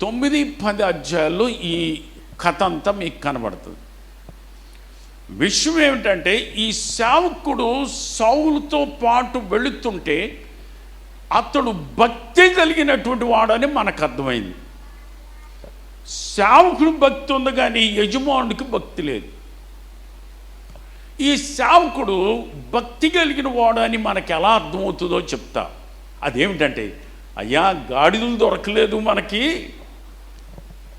9-10 అధ్యాయాల్లో ఈ కథ అంతా మీకు కనబడుతుంది. విషయం ఏమిటంటే, ఈ సేవకుడు సౌలుతో పాటు వెళుతుంటే అతడు భక్తి కలిగినటువంటి వాడని మనకు అర్థమైంది. సేవకుడు భక్తి ఉంది కానీ యజమానుడికి భక్తి లేదు. ఈ సేవకుడు భక్తి కలిగిన వాడని మనకు ఎలా అర్థమవుతుందో చెప్తా. అదేమిటంటే, అయ్యా గాడిదలు దొరకలేదు మనకి,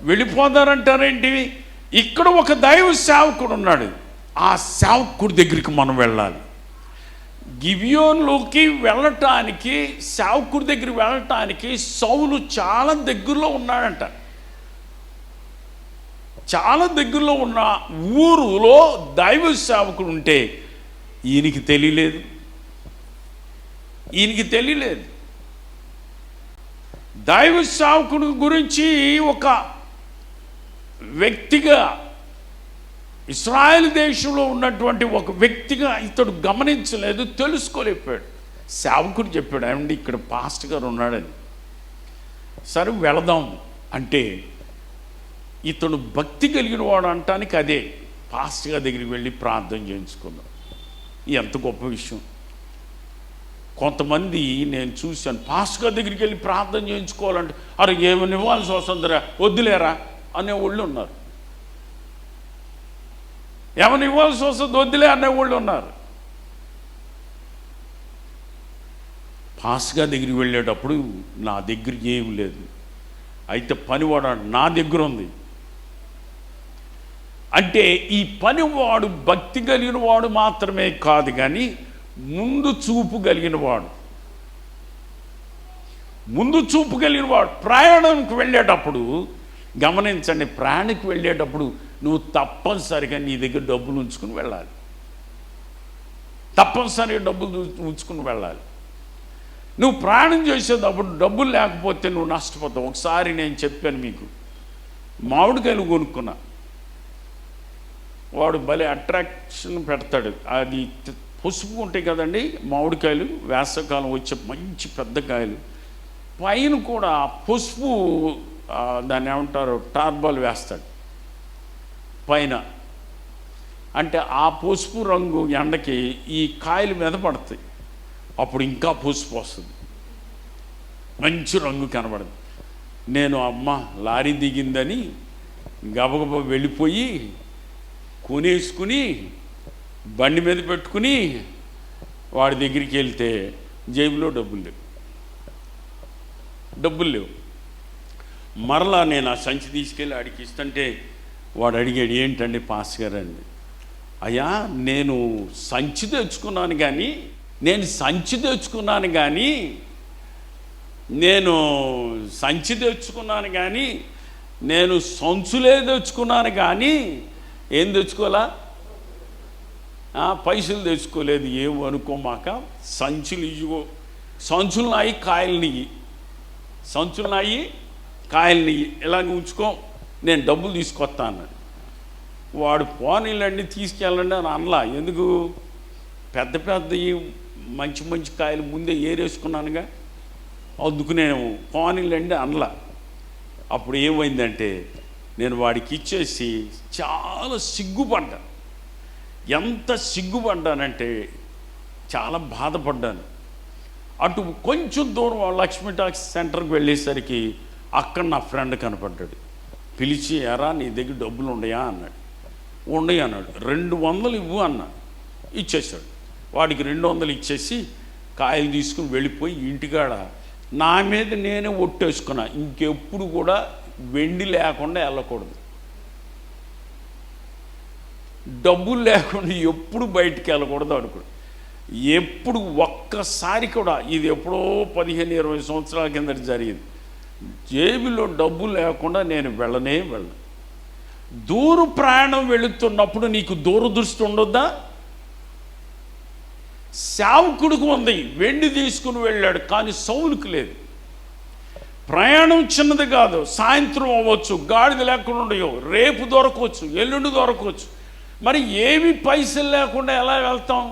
వెళ్ళిపోతారంటారేంటి? ఇక్కడ ఒక దైవ సేవకుడు ఉన్నాడు, ఆ సేవకుడి దగ్గరికి మనం వెళ్ళాలి. గిబియోనులోకి వెళ్ళటానికి, సేవకుడి దగ్గరికి వెళ్ళటానికి సౌలు చాలా దగ్గరలో ఉన్నాడంట. చాలా దగ్గరలో ఉన్న ఊరులో దైవ సేవకుడు ఉంటే ఈయనకి తెలియలేదు. దైవ సేవకుడి గురించి ఒక వ్యక్తిగా, ఇశ్రాయేల్ దేశంలో ఉన్నటువంటి ఒక వ్యక్తిగా ఇతడు గమనించలేదు, తెలుసుకోలేకపోయాడు. సేవకుడు చెప్పాడు, ఏమండి ఇక్కడ పాస్టర్ గారు ఉన్నాడని. సరే వెళదాం అంటే, ఇతడు భక్తి కలిగిన వాడు అంటానికి అదే, పాస్టర్ గారి దగ్గరికి వెళ్ళి ప్రార్థన చేయించుకుందాం. ఎంత గొప్ప విషయం. కొంతమంది నేను చూశాను, పాస్టర్ గారి దగ్గరికి వెళ్ళి ప్రార్థన చేయించుకోవాలంటే అరే ఏమని ఇవ్వాల్సి వస్తుందిరా, వద్దులేరా అనేవాళ్ళు ఉన్నారు. ఏమని ఇవ్వాల్సి వస్తుంది, వద్దులే అనేవాళ్ళు ఉన్నారు. పాస్టర్ గారి దగ్గరికి వెళ్ళేటప్పుడు నా దగ్గర ఏమి లేదు, అయితే పనివాడు నా దగ్గర ఉంది అంటే, ఈ పనివాడు భక్తి కలిగిన వాడు మాత్రమే కాదు కానీ ముందు చూపు కలిగిన వాడు. ప్రయాణానికి వెళ్ళేటప్పుడు గమనించండి, ప్రయాణానికి వెళ్ళేటప్పుడు నువ్వు తప్పనిసరిగా నీ దగ్గర డబ్బులు ఉంచుకుని వెళ్ళాలి. నువ్వు ప్రయాణం చేసేటప్పుడు డబ్బులు లేకపోతే నువ్వు నష్టపోతావు. ఒకసారి నేను చెప్పాను మీకు, మామిడికాయలు కొనుక్కున్నా, వాడు భలే అట్రాక్షన్ పెడతాడు. అది పసుపు ఉంటాయి కదండి మామిడికాయలు, వేసవకాలం వచ్చే మంచి పెద్ద కాయలు, పైన కూడా పసుపు, దాన్ని ఏమంటారు, టార్బాల్ వేస్తాడు పైన. అంటే ఆ పసుపు రంగు ఎండకి ఈ కాయల మీద పడుతుంది, అప్పుడు ఇంకా పసుపు వస్తుంది, మంచి రంగు కనబడదు. నేను అమ్మ లారీ దిగిందని గబగబా వెళ్ళిపోయి కొనేసుకుని బండి మీద పెట్టుకుని వాడి దగ్గరికి వెళ్తే జేబులో డబ్బులు లేవు. మరలా నేను ఆ సంచి తీసుకెళ్ళి ఆడికి ఇస్తుంటే వాడు అడిగాడు, ఏంటండి పాస్ గారు అండి. అయ్యా నేను సంచి తెచ్చుకున్నాను కానీ నేను సంచి తెచ్చుకున్నాను కానీ నేను సంచులే తెచ్చుకున్నాను కానీ ఏం తెచ్చుకోవాలా, పైసలు తెచ్చుకోలేదు. ఏం అనుకోమాక సంచులు ఇవ్వు, సంచులు నాయి కాయలు నెయ్యి ఇలాగ ఉంచుకో, నేను డబ్బులు తీసుకొస్తా అన్నాడు. వాడు పోనీళ్ళన్నీ తీసుకెళ్ళండి అని అనలా. ఎందుకు, పెద్ద మంచి కాయలు ముందే ఏరేసుకున్నానుగా, అందుకు నేను పోనీళ్ళండి అనలా. అప్పుడు ఏమైందంటే నేను వాడికి ఇచ్చేసి చాలా సిగ్గుపడ్డా. ఎంత సిగ్గుపడ్డానంటే చాలా బాధపడ్డాను. అటు కొంచెం దూరం లక్ష్మీ టాక్స్ సెంటర్కి వెళ్ళేసరికి అక్కడ నా ఫ్రెండ్ కనపడ్డాడు. పిలిచి, ఎరా నీ దగ్గర డబ్బులు ఉన్నాయా అన్నాడు. ఉన్నాయి అన్నాడు. 200 ఇవ్వు అన్నాడు. ఇచ్చేసాడు. వాడికి 200 ఇచ్చేసి కాయలు తీసుకుని వెళ్ళిపోయి ఇంటికాడ నా మీద నేనే ఒట్టేసుకున్నా, ఇంకెప్పుడు కూడా వెండి లేకుండా వెళ్ళకూడదు, డబ్బులు లేకుండా ఎప్పుడు బయటికి వెళ్ళకూడదు అనుకోడు. ఎప్పుడు ఒక్కసారి కూడా, ఇది ఎప్పుడో 15-20 సంవత్సరాల కింద జరిగింది, జేబులో డబ్బులు లేకుండా నేను వెళ్ళను. దూర ప్రయాణం వెళుతున్నప్పుడు నీకు దూరదృష్టి ఉండొద్దా? సేవకుడికి ఉంది, వెండి తీసుకుని వెళ్ళాడు, కానీ సౌలుకు లేదు. ప్రయాణం చిన్నది కాదు, సాయంత్రం అవ్వచ్చు, గాడిద లేకుండా ఉండవు, రేపు దొరకవచ్చు, ఎల్లుండి దొరకవచ్చు. మరి ఏమి పైసలు లేకుండా ఎలా వెళ్తాం?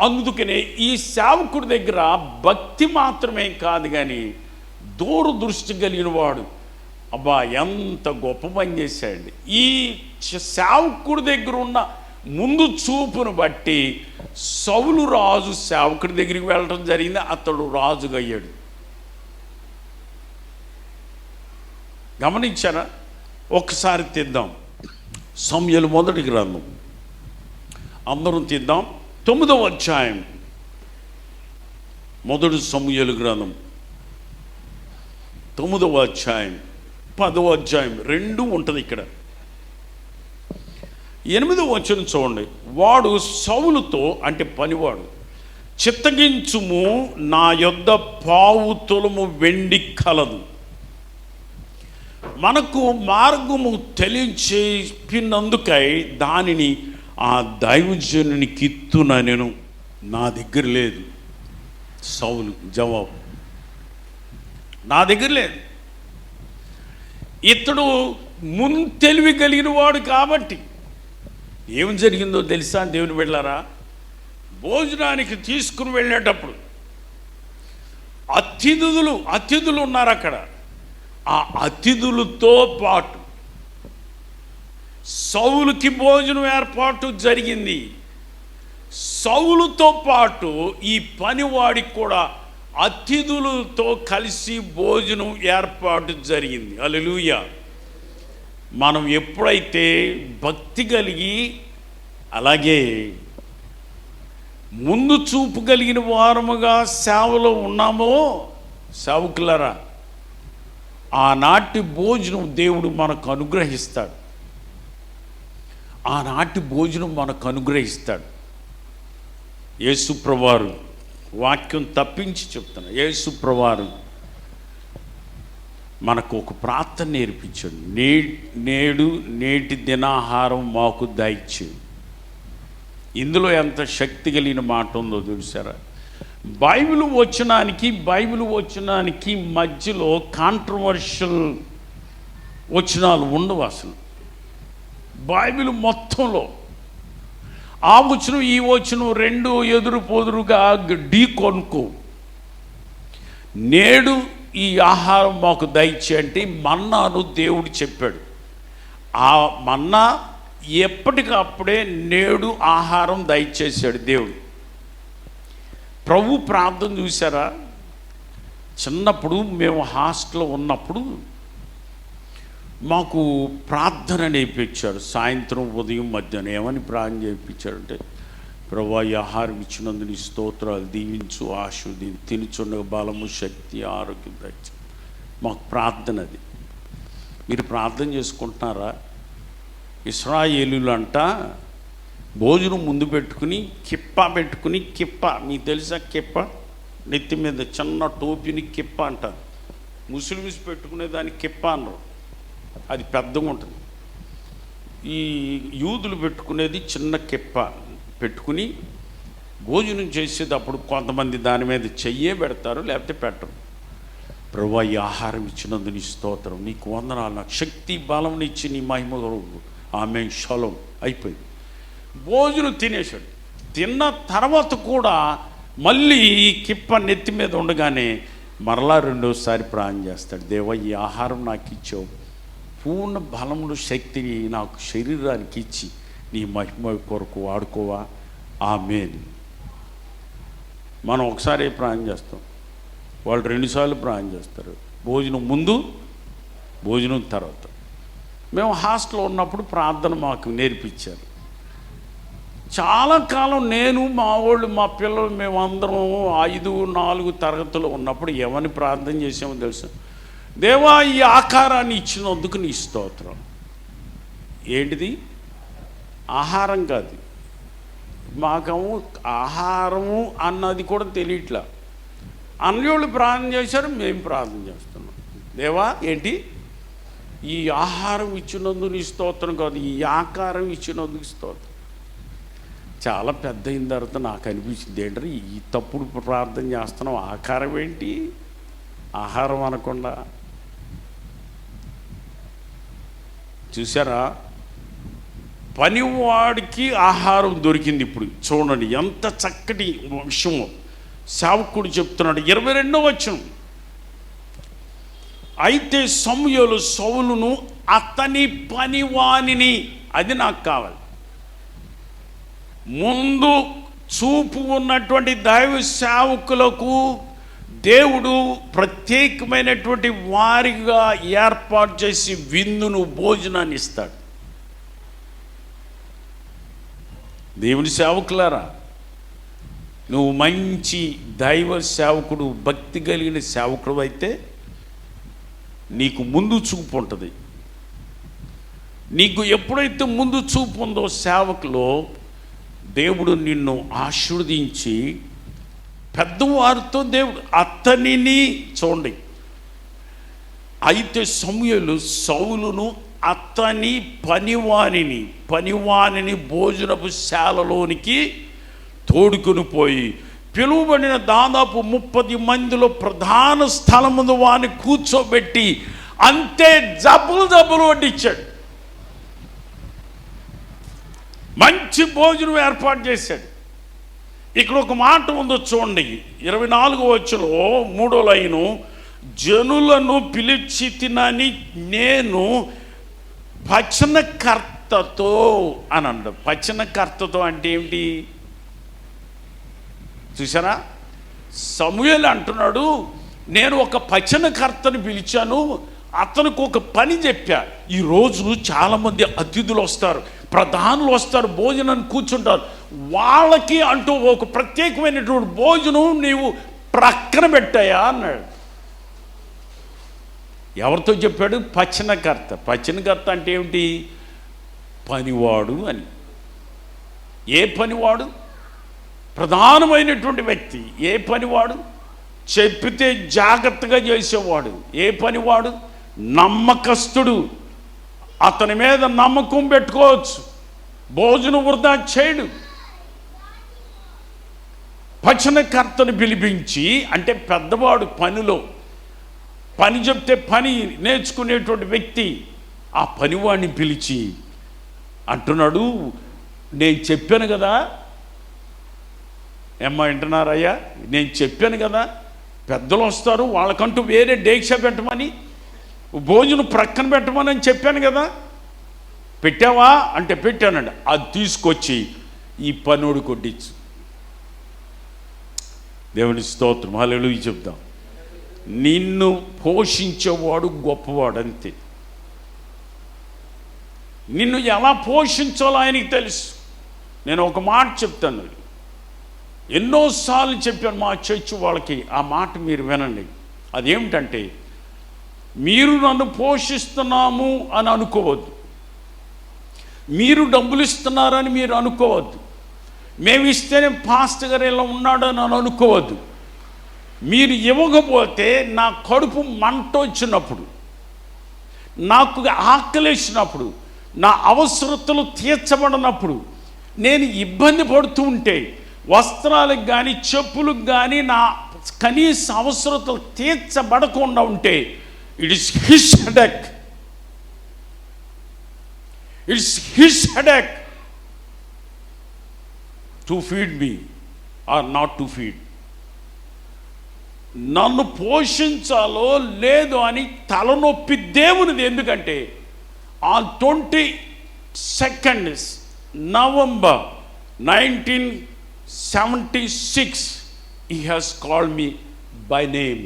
అందుకనే ఈ సేవకుడి దగ్గర భక్తి మాత్రమే కాదు కానీ దూరదృష్టి కలిగిన వాడు. అబ్బా ఎంత గొప్ప పని చేశాడండి. ఈ సేవకుడి దగ్గర ఉన్న ముందు చూపును బట్టి సౌలు రాజు సేవకుడి దగ్గరికి వెళ్ళడం జరిగింది, అతడు రాజుగా అయ్యాడు. గమనించారా? ఒక్కసారి తిద్దాం సమూయేలు మొదటి గ్రంథం, అందరం తిద్దాం. 9వ అధ్యాయం, మొదటి సమూయేలు గ్రంథం 9వ అధ్యాయం, 10వ అధ్యాయం 2 ఉంటుంది ఇక్కడ. 8వ వచనం చూడండి. వాడు సౌలుతో, అంటే పనివాడు, చిత్తగించుము, నా యొద్ద 1/2 తులము వెండి కలదు, మనకు మార్గము తెలియచెప్పినందుకై దానిని ఆ దైవజనునికి ఇత్తుననెను, నా దగ్గర లేదు. సౌలు జవాబు, నా దగ్గర లేదు. ఇతడు తెలివి కలిగిన వాడు కాబట్టి ఏం జరిగిందో తెలుసా దేవుని వెళ్ళారా? భోజనానికి తీసుకుని వెళ్ళేటప్పుడు అతిథులు ఉన్నారు అక్కడ. ఆ అతిథులతో పాటు సౌలుకి భోజనం ఏర్పాటు జరిగింది. సౌలుతో పాటు ఈ పనివాడికి కూడా అతిథులతో కలిసి భోజనం ఏర్పాటు జరిగింది. హల్లెలూయా. మనం ఎప్పుడైతే భక్తి కలిగి అలాగే ముందు చూపు కలిగిన వారముగా సేవలో ఉన్నామో, సేవకులారా, ఆనాటి భోజనం దేవుడు మనకు అనుగ్రహిస్తాడు. ఆనాటి భోజనం మనకు అనుగ్రహిస్తాడు. యేసు ప్రభువారు, వాక్యం తప్పించి చెప్తున్నా, యేసు ప్రభువారు మనకు ఒక ప్రార్థన నేర్పించాడు. నేటి దినాహారం మాకు దయచేయి. ఇందులో ఎంత శక్తి కలిగిన మాట ఉందో చూసారా? బైబిల్ వచనానికి మధ్యలో కాంట్రవర్షియల్ వచనాలు ఉండవు అసలు. బైబిల్ మొత్తంలో ఆ వచనం ఈ వచనం 2 ఎదురు పొదురుగా ఢీ కొనుక్కో. నేడు ఈ ఆహారం మాకు దయచే అంటే మన్నాను దేవుడు చెప్పాడు. ఆ మన్నా ఎప్పటికప్పుడే నేడు ఆహారం దయచేశాడు దేవుడు. ప్రభు ప్రార్థన చూసారా? చిన్నప్పుడు మేము హాస్టల్లో ఉన్నప్పుడు మాకు ప్రార్థన నేర్పించాడు. సాయంత్రం, ఉదయం, మధ్యాహ్నం ఏమని ప్రార్థన చేయించాడంటే, ప్రభువా ఈ ఆహారం ఇచ్చినందుకు నీ స్తోత్రాలు, దీవించు, ఆశీర్వదించు, తినుచుండగా బలము, శక్తి, ఆరోగ్యం దయచు. మాకు ప్రార్థన అది. మీరు ప్రార్థన చేసుకుంటున్నారా? ఇశ్రాయేలీయులు అంట భోజనం ముందు పెట్టుకుని కిప్ప మీకు తెలుసా? కిప్ప నెత్తి మీద చిన్న టోపీని కిప్ప అంటారు. ముస్లిమ్స్ పెట్టుకునే దాన్ని కిప్ప అనరు, అది పెద్దగా ఉంటుంది. ఈ యూదులు పెట్టుకునేది చిన్న కిప్ప పెట్టుకుని భోజనం చేసేటప్పుడు కొంతమంది దాని మీద చెయ్యే పెడతారు, లేకపోతే పెట్టరు. ప్రభువా, ఈ ఆహారం ఇచ్చినందుకు నీ స్తోత్రం, నీకు వందనాలు, నాకు శక్తి బలం ఇచ్చి నీ మహిమ ఆమె షలోం. అయిపోయింది. భోజనం తినేశాడు. తిన్న తర్వాత కూడా మళ్ళీ కిప్ప నెత్తి మీద ఉండగానే మరలా రెండోసారి ప్రార్థన చేస్తాడు. దేవా, ఈ ఆహారం నాకు ఇచ్చావు, పూర్ణ బలములు శక్తిని నాకు శరీరానికి ఇచ్చి నీ మహిమ కొరకు వాడుకోవా. ఆమేన్. మనం ఒకసారి ప్రార్థన చేస్తాం, వాళ్ళు 2 సార్లు ప్రార్థన చేస్తారు. భోజనం ముందు, భోజనం తర్వాత. మేము హాస్టల్లో ఉన్నప్పుడు ప్రార్థన మాకు నేర్పించారు. చాలా కాలం నేను, మా వాళ్ళు, మా పిల్లలు, మేమందరం 5, 4 తరగతులు ఉన్నప్పుడు ఏమని ప్రార్థన చేసామో తెలుసా? దేవా, ఈ ఆకారాన్ని ఇచ్చినందుకు నీ స్తోత్రం. ఏంటిది? ఆహారం కాదు. మాకేమో ఆహారము అన్నది కూడా తెలియట్లా. అన్యోళ్ళు ప్రార్థన చేశారు, మేము ప్రార్థన చేస్తున్నాం. దేవా, ఏంటి? ఈ ఆహారం ఇచ్చినందుకు నీ స్తోత్రం కాదు, ఈ ఆకారం ఇచ్చినందుకు స్తోత్రం. చాలా పెద్ద అయిన తర్వాత నాకు అనిపించింది, ఏంటంటే ఈ తప్పుడు ప్రార్థన చేస్తున్నాం, ఆకారం ఏంటి, ఆహారం అనకుండా. చూసారా, పనివాడికి ఆహారం దొరికింది. ఇప్పుడు చూడండి ఎంత చక్కటి విషయమో సేవకుడు చెప్తున్నాడు. 22వ వచనం. అయితే సమూయేలు సౌలును అతని పనివానిని, అది నాకు కావాలి, ముందు చూపు ఉన్నటువంటి దైవ సేవకులకు దేవుడు ప్రత్యేకమైనటువంటి వారిగా ఏర్పాటు చేసి విందును, భోజనాన్ని ఇస్తాడు. దేవుని సేవకులారా, నువ్వు మంచి దైవ సేవకుడు, భక్తి కలిగిన సేవకుడు అయితే నీకు ముందు చూపు ఉంటుంది. నీకు ఎప్పుడైతే ముందు చూపు ఉందో సేవకులో, దేవుడు నిన్ను ఆశీర్వదించి పెద్దవారితో దేవుడు అతనిని చూడండి. అయితే సమూయేలు సౌలును అతని పనివానిని భోజనపు శాలలోనికి తోడుకొని పోయి పిలువబడిన దాదాపు 30 మందిలో ప్రధాన స్థలం ముందు వాడిని కూర్చోబెట్టి అంతే జబ్బులు వడ్డించాడు. మంచి భోజనం ఏర్పాటు చేశాడు. ఇక్కడ ఒక మాట ఉందో చూడండి, 24వ వచనంలో 3వ లైను, జనులను పిలిచి తినని నేను పచనకర్తతో అని అన్నాడు. పచనకర్తతో అంటే ఏమిటి చూసారా? సమూయేలు అంటున్నాడు, నేను ఒక పచనకర్తని పిలిచాను, అతనికి ఒక పని చెప్పా. ఈరోజు చాలామంది అతిథులు వస్తారు, ప్రధానులు వస్తారు, భోజనాన్ని కూర్చుంటారు, వాళ్ళకి అంటూ ఒక ప్రత్యేకమైనటువంటి భోజనం నీవు ప్రక్కన పెట్టాయా అన్నాడు. ఎవరితో చెప్పాడు? పచనకర్త. పచనకర్త అంటే ఏమిటి? పనివాడు అని. ఏ పనివాడు? ప్రధానమైనటువంటి వ్యక్తి. ఏ పనివాడు? చెప్పితే జాగ్రత్తగా చేసేవాడు. ఏ పనివాడు? నమ్మకస్తుడు. అతని మీద నమ్మకం పెట్టుకోవచ్చు, భోజనం వృధా చేయడు. పచనకర్తను పిలిపించి, అంటే పెద్దవాడు, పని చెప్తే పని నేర్చుకునేటువంటి వ్యక్తి, ఆ పనివాడిని పిలిచి అంటున్నాడు, నేను చెప్పాను కదా, ఏమ్మా వింటున్నారయ్యా, నేను చెప్పాను కదా పెద్దలు వస్తారు, వాళ్ళకంటూ వేరే డేక్ష పెట్టమని, భోజనం ప్రక్కన పెట్టమని అని చెప్పాను కదా, పెట్టావా అంటే పెట్టానండి. అది తీసుకొచ్చి ఈ పనుడు కొట్టించు. దేవుని స్తోత్రం, హల్లెలూయా చెప్దాం. నిన్ను పోషించేవాడు గొప్పవాడు, అంతే. నిన్ను ఎలా పోషించాలో ఆయనకి తెలుసు. నేను ఒక మాట చెప్తాను, ఎన్నోసార్లు చెప్పాను మా చర్చ్ వాళ్ళకి, ఆ మాట మీరు వినండి. అదేమిటంటే, మీరు నన్ను పోషిస్తున్నాము అని అనుకోవద్దు. మీరు డబ్బులు ఇస్తున్నారని మీరు అనుకోవద్దు. మేము ఇస్తేనే పాస్టర్ గారు ఇలా ఉన్నాడని అనుకోవద్దు. మీరు ఇవ్వకపోతే నా కడుపు మంట వచ్చినప్పుడు, నాకు ఆకలేసినప్పుడు, నా అవసరతలు తీర్చబడినప్పుడు, నేను ఇబ్బంది పడుతూ ఉంటే, వస్త్రాలకు కానీ చెప్పులకు కానీ నా కనీస అవసరతలు తీర్చబడకుండా ఉంటే, it is his headache. It's his headache to feed me or not to feed. నన్ను పోషించాలో లేదు అని తలనొప్పి దేవునిది. ఎందుకంటే on 22nd November 1976 he has called me by name.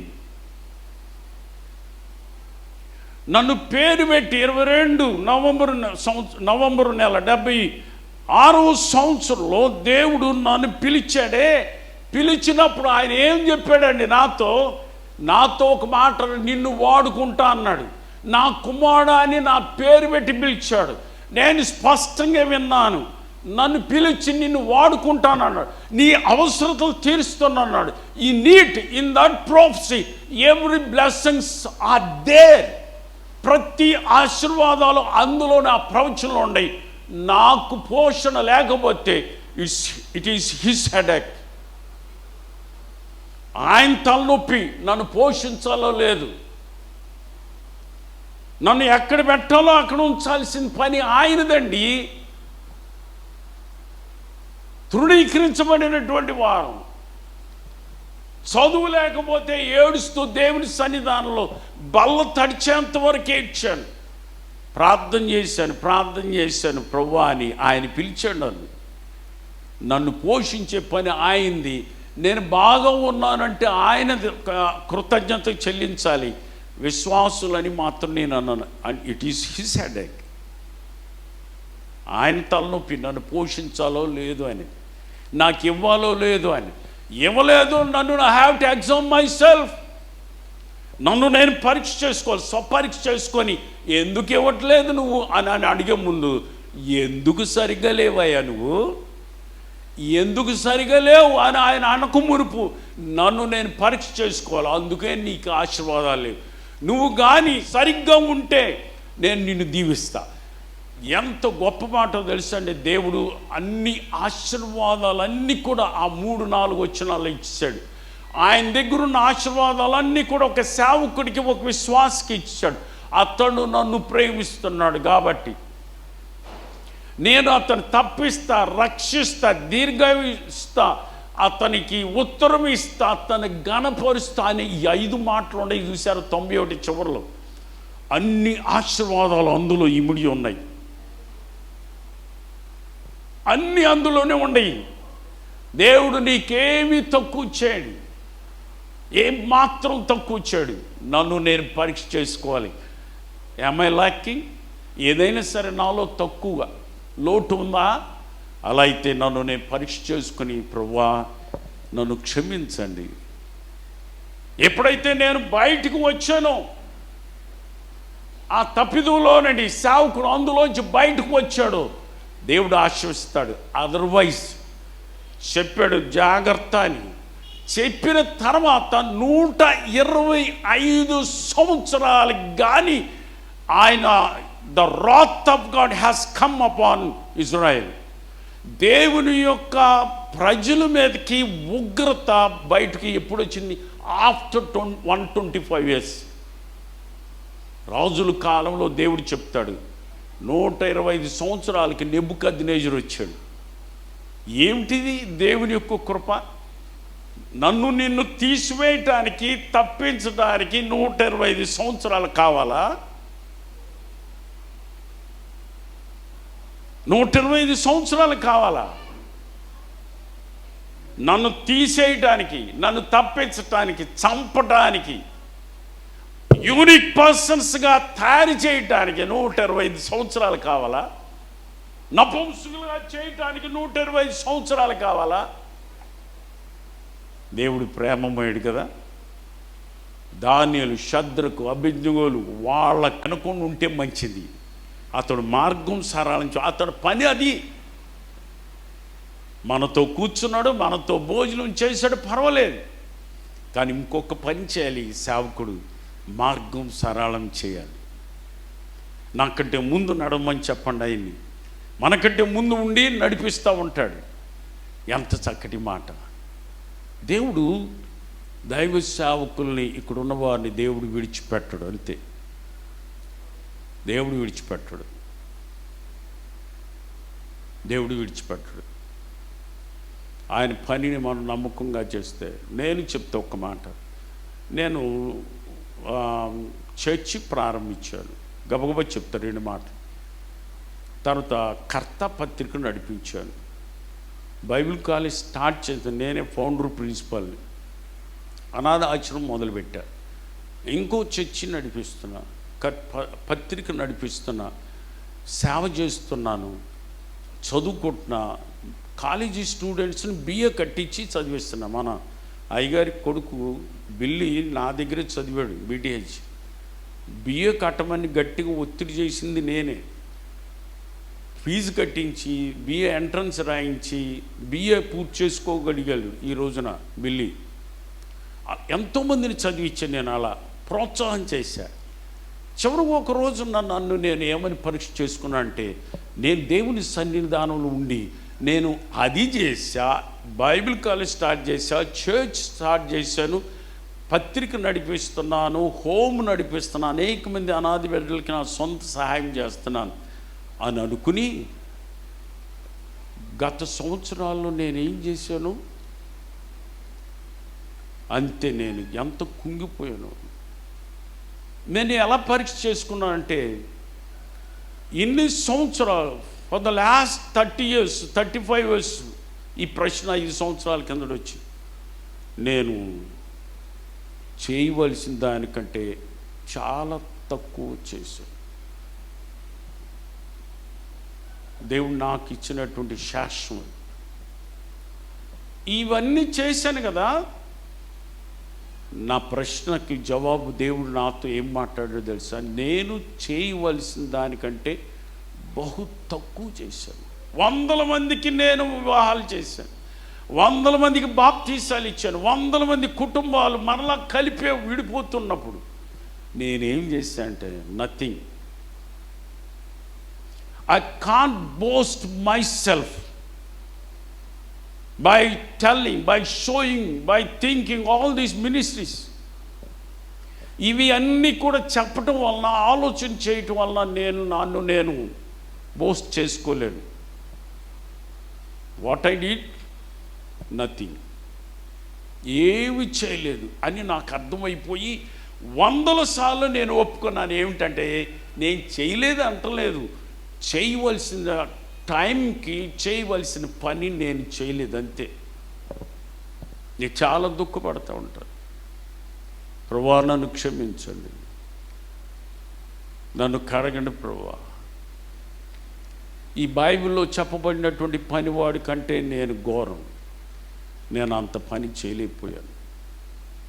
నన్ను పేరు పెట్టి 22 నవంబరు నెల 76వ సంవత్సరంలో దేవుడు నన్ను పిలిచాడే. పిలిచినప్పుడు ఆయన ఏం చెప్పాడండి నాతో ఒక మాట, నిన్ను వాడుకుంటా అన్నాడు. నా కుమారుడు అని నా పేరు పెట్టి పిలిచాడు. నేను స్పష్టంగా విన్నాను. నన్ను పిలిచి నిన్ను వాడుకుంటానన్నాడు, నీ అవసరతలు తీరుస్తానన్నాడు. ఈ need in that prophecy every blessings are there. ప్రతి ఆశీర్వాదాలు అందులో నా ప్రవచనలో ఉన్నాయి. నాకు పోషణ లేకపోతే ఇట్ ఈస్ హిస్ హెడేక్. ఆయన తలనొప్పి. నన్ను పోషించాలో లేదు, నన్ను ఎక్కడ పెట్టాలో అక్కడ ఉంచాల్సిన పని ఆయనదండి. తృణీకరించబడినటువంటి వారు, చదువు లేకపోతే ఏడుస్తూ దేవుని సన్నిధానంలో బల్ల తడిచేంత వరకు ఏడ్చాను. ప్రార్థన చేశాను ప్రభువా అని. ఆయన పిలిచాడు నన్ను పోషించే పని ఆయనది. నేను బాగా ఉన్నానంటే ఆయన కృతజ్ఞత చెల్లించాలి. విశ్వాసులని మాత్రం నేను అన్నాను. It is his headache. ఆయన తలనొప్పి. నన్ను పోషించాలో లేదు అని, నాకు ఇవ్వాలో లేదు అని. ఇవ్వలేదు, నన్ను I have to exam my self. నన్ను నేను పరీక్ష చేసుకోవాలి, స్వపరీక్ష చేసుకొని ఎందుకు ఇవ్వట్లేదు నువ్వు అని అడిగే ముందు, ఎందుకు సరిగ్గా లేవయ్యా నువ్వు, ఎందుకు సరిగా లేవు అని ఆయన అనకు మునుపు నన్ను నేను పరీక్ష చేసుకోవాలి. అందుకే నీకు ఆశీర్వాదాలు లేవు. నువ్వు కానీ సరిగ్గా ఉంటే నేను నిన్ను దీవిస్తా. ఎంత గొప్ప మాట తెలుసండి. దేవుడు అన్ని ఆశీర్వాదాలన్నీ కూడా ఆ 3-4 వచనాలు ఇచ్చాడు. ఆయన దగ్గర ఉన్న ఆశీర్వాదాలన్నీ కూడా ఒక సేవకుడికి, ఒక విశ్వాసకి ఇచ్చాడు. అతడు నన్ను ప్రేమిస్తున్నాడు కాబట్టి నేను అతను తప్పిస్తా, రక్షిస్తా, దీర్ఘిస్తా, అతనికి ఉత్తరం ఇస్తా, అతను గణపరుస్తా అని ఈ 5 మాటలు ఉన్నాయి. చూశారు 91 చివరిలో. అన్ని ఆశీర్వాదాలు అందులో ఇమిడి ఉన్నాయి. అన్నీ అందులోనే ఉన్నాయి. దేవుడు నీకేమీ తక్కువ చేయడు, ఏం మాత్రం తక్కువ చేయడు. నన్ను నేను పరీక్ష చేసుకోవాలి. I locking? ఏదైనా సరే నాలో తక్కువగా లోటు ఉందా? అలా అయితే నన్ను నేను పరీక్ష చేసుకుని ప్రభువా నన్ను క్షమించండి. ఎప్పుడైతే నేను బయటకు వచ్చానో ఆ తప్పిదులోనండి సేవకుడు అందులోంచి బయటకు వచ్చాడో దేవుడు ఆశీర్వదిస్తాడు. అదర్వైజ్ చెప్పాడు జాగ్రత్త అని. చెప్పిన తర్వాత 125 సంవత్సరాలకు కానీ ఆయన the wrath of God has come upon Israel. దేవుని యొక్క ప్రజల మీదకి ఉగ్రత బయటికి ఎప్పుడు వచ్చింది? After 125 years. రాజుల కాలంలో దేవుడు చెప్తాడు 125 సంవత్సరాలకి నెబుకద్నెజరు వచ్చాడు. ఏమిటిది దేవుని యొక్క కృప? నన్ను నిన్ను తీసివేయటానికి, తప్పించడానికి 125 సంవత్సరాలు కావాలా? 125 సంవత్సరాలు కావాలా? నన్ను తీసేయటానికి, నన్ను తప్పించటానికి, చంపటానికి, యూనిక్ పర్సన్స్గా తయారు చేయటానికి 125 సంవత్సరాలు కావాలా? నపుంసకులుగా చేయటానికి 125 సంవత్సరాలు కావాలా? దేవుడు ప్రేమమయుడు కదా. దానియేలు, షద్రకు, అబేద్నెగోలు వాళ్ళకు అనుకుని ఉంటే మంచిది. అతడు మార్గం సరళించు, అతడు పని అది. మనతో కూర్చున్నాడు, మనతో భోజనం చేశాడు, పర్వాలేదు. కానీ ఇంకొక పని చేయాలి సేవకుడు, మార్గం సరళం చేయాలి. నాకంటే ముందు నడవమని చెప్పండి ఆయన్ని. మనకంటే ముందు ఉండి నడిపిస్తూ ఉంటాడు. ఎంత చక్కటి మాట. దేవుడు దైవ సేవకుల్ని, ఇక్కడ ఉన్నవారిని దేవుడు విడిచిపెట్టడు, అంతే. దేవుడు విడిచిపెట్టడు, దేవుడు విడిచిపెట్టడు. ఆయన పనిని మనం నమ్మకంగా చేస్తే, నేను చెప్తే ఒక్క మాట, నేను చర్చి ప్రారంభించాను, గబగబా చెప్తా 2 మాటలు. తర్వాత కర్త పత్రిక నడిపించాను, బైబిల్ కాలేజ్ స్టార్ట్ చేస్తాను, నేనే ఫౌండర్ ప్రిన్సిపల్ని, అనాథ ఆశ్రమం మొదలుపెట్టా, ఇంకో చర్చి నడిపిస్తున్నా, పత్రిక నడిపిస్తున్నా, సేవ చేస్తున్నాను, చదువుకుంటున్నా, కాలేజీ స్టూడెంట్స్ని BA కట్టించి చదివిస్తున్నా. మన అయ్యగారి కొడుకు బిల్లి నా దగ్గరే చదివాడు, BTH. BA కట్టమని గట్టిగా ఒత్తిడి చేసింది నేనే. ఫీజు కట్టించి BA ఎంట్రన్స్ రాయించి BA పూర్తి చేసుకోగలిగాడు ఈ రోజున బిల్లి. ఎంతోమందిని చదివించాను నేను, అలా ప్రోత్సాహం చేశా. చివరికి ఒకరోజు నన్ను నేను ఏమని పరీక్ష చేసుకున్నా అంటే, నేను దేవుని సన్నిధానంలో ఉండి నేను అది చేశా, బైబిల్ కాలేజ్ స్టార్ట్ చేశా, చర్చ్ స్టార్ట్ చేశాను, పత్రిక నడిపిస్తున్నాను, హోమ్ నడిపిస్తున్నాను, అనేక మంది అనాథ బిడ్డలకి నా సొంత సహాయం చేస్తున్నాను అని అనుకుని, గత సంవత్సరాల్లో నేనేం చేశాను అంతే. నేను ఎంత కుంగిపోయాను. నేను ఎలా పరీక్ష చేసుకున్నానంటే, ఇన్ని సంవత్సరాలు, for the last 30 years 35 years, ఈ ప్రశ్న 5 సంవత్సరాల కిందట వచ్చి, నేను చేయవలసిన దానికంటే చాలా తక్కువ చేశాను. దేవుడు నాకు ఇచ్చినటువంటి శాశ్వతం. ఇవన్నీ చేశాను కదా, నా ప్రశ్నకి జవాబు దేవుడు నాతో ఏం మాట్లాడాడో తెలుసా? నేను చేయవలసిన దానికంటే బహు తక్కువ చేశాను. 100 మందికి నేను వివాహాలు చేశాను, 100 మందికి బాప్తీసాలు ఇచ్చాను, 100 మంది కుటుంబాలు మరలా కలిపే విడిపోతున్నప్పుడు నేనేం చేశాను అంటే, nothing. I can't boast myself by telling, by showing, by thinking all these ministries. ఇవి అన్నీ కూడా చెప్పటం వలన, ఆలోచన చేయటం వలన నన్ను నేను బోస్ట్ చేసుకోలేను. What I did? నథింగ్. ఏమి చేయలేదు అని నాకు అర్థమైపోయి 100 సార్లు నేను ఒప్పుకున్నాను. ఏమిటంటే, నేను చేయలేదు అంటలేదు, చేయవలసిన టైంకి చేయవలసిన పని నేను చేయలేదు, అంతే. నేను చాలా దుఃఖపడుతూ ఉంటాను. ప్రభువా నన్ను క్షమించండి, నన్ను కడగండి ప్రభువా. ఈ బైబిల్లో చెప్పబడినటువంటి పనివాడి కంటే నేను ఘోరం, నేను అంత పని చేయలేకపోయాను,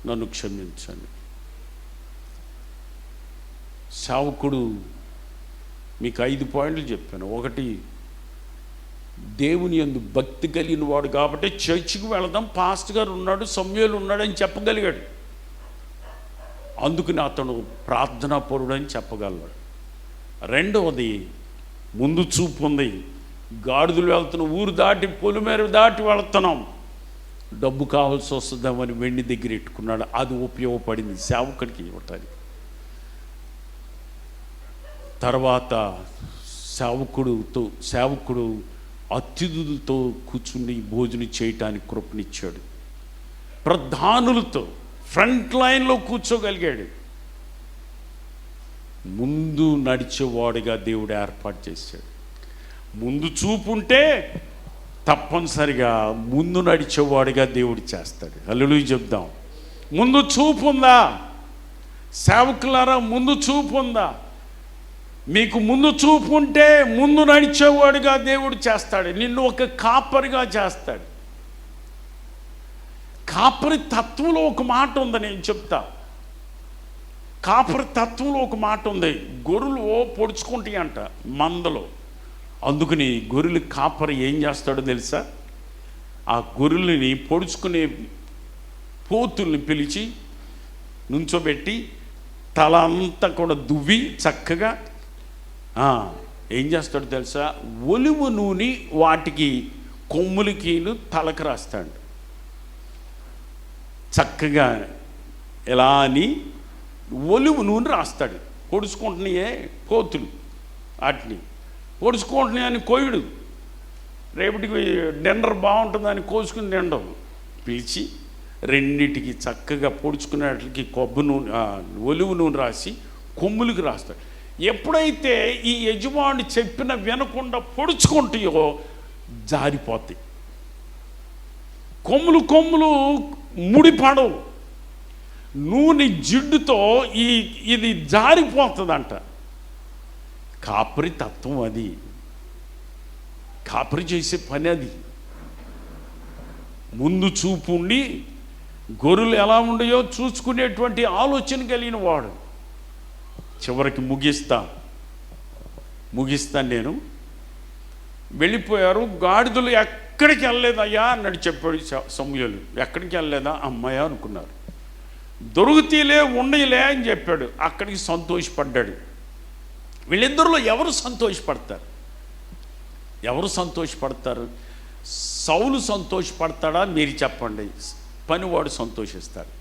నన్ను క్షమించండి. సేవకుడు మీకు 5 పాయింట్లు చెప్పాను. 1, దేవుని యందు భక్తి కలిగిన వాడు కాబట్టి చర్చికి వెళదాం, పాస్టర్ గారు ఉన్నాడు, సమూయేలు ఉన్నాడని చెప్పగలిగాడు. అందుకని అతను ప్రార్థనాపరుడు అని చెప్పగలడు. 2, ముందు చూపు ఉంది. గాడిదలు వెళ్తున్నాం, ఊరు దాటి పొలిమేర దాటి వెళుతున్నాం, డబ్బు కావాల్సి వస్తుందామని వెండి దగ్గర ఎట్టుకున్నాడు. అది ఉపయోగపడింది సేవకుడికి ఇవ్వటానికి. తర్వాత సేవకుడు అతిథులతో కూర్చుని భోజనం చేయటానికి కృపనిచ్చాడు. ప్రధానులతో ఫ్రంట్ లైన్లో కూర్చోగలిగాడు. ముందు నడిచేవాడిగా దేవుడు ఏర్పాటు చేశాడు. ముందు చూపు ఉంటే తప్పనిసరిగా ముందు నడిచేవాడిగా దేవుడు చేస్తాడు. హల్లెలూయా చెప్దాం. ముందు చూపు ఉందా సేవకులారా? ముందు చూపు ఉందా? మీకు ముందు చూపు ఉంటే ముందు నడిచేవాడిగా దేవుడు చేస్తాడు. నిన్ను ఒక కాపరిగా చేస్తాడు. కాపరి తత్వంలో ఒక మాట ఉంది, నేను చెప్తా. కాపరి తత్వంలో ఒక మాట ఉంది, గొర్రెలు పొడుచుకుంటాయి అంట మందలో. అందుకని గొర్రెలు కాపరి ఏం చేస్తాడో తెలుసా, ఆ గొర్రెలని పొడుచుకునే పోతుల్ని పిలిచి నుంచోబెట్టి తల అంతా కూడా దువ్వి చక్కగా ఏం చేస్తాడో తెలుసా, ఒలివ నూనె వాటికి కొమ్ములకిను తలకు రాస్తాడు. చక్కగా ఎలా అని ఒలివ నూనె రాస్తాడు. పొడుచుకుంటున్నాయే పోతులు, వాటిని పొడుచుకుంటున్నాయి అని కోయుడు, రేపటికి డిన్నర్ బాగుంటుందని కోసుకుని తినడం. పిలిచి రెండిటికి చక్కగా పొడుచుకునేటికి కొబ్బరి నూనె ఒలివ నూనె రాసి కొమ్ములకి రాస్తాడు. ఎప్పుడైతే ఈ యజమాని చెప్పిన వినకుండా పొడుచుకుంటాయో జారిపోతాయి. కొమ్ములు ముడిపడవు. నూనె జిడ్డుతో ఇది జారిపోతుందంట. కాపరి తత్వం అది, కాపరి చేసే పని అది. ముందు చూపు ఉండి గొర్రెలు ఎలా ఉండయో చూసుకునేటువంటి ఆలోచన కలిగిన వాడు. చివరికి ముగిస్తాను నేను. వెళ్ళిపోయారు. గాడిదలు ఎక్కడికి వెళ్ళలేదయ్యా అన్నాడు చెప్పాడు సమూయేలు. ఎక్కడికి వెళ్ళలేదా అమ్మాయ అనుకున్నారు. దొరుకుతీలే ఉండయిలే అని చెప్పాడు. అక్కడికి సంతోషపడ్డాడు. వీళ్ళిద్దరిలో ఎవరు సంతోషపడతారు? సౌలు సంతోషపడతాడా? మీరు చెప్పండి. పనివాడు సంతోషిస్తాడు.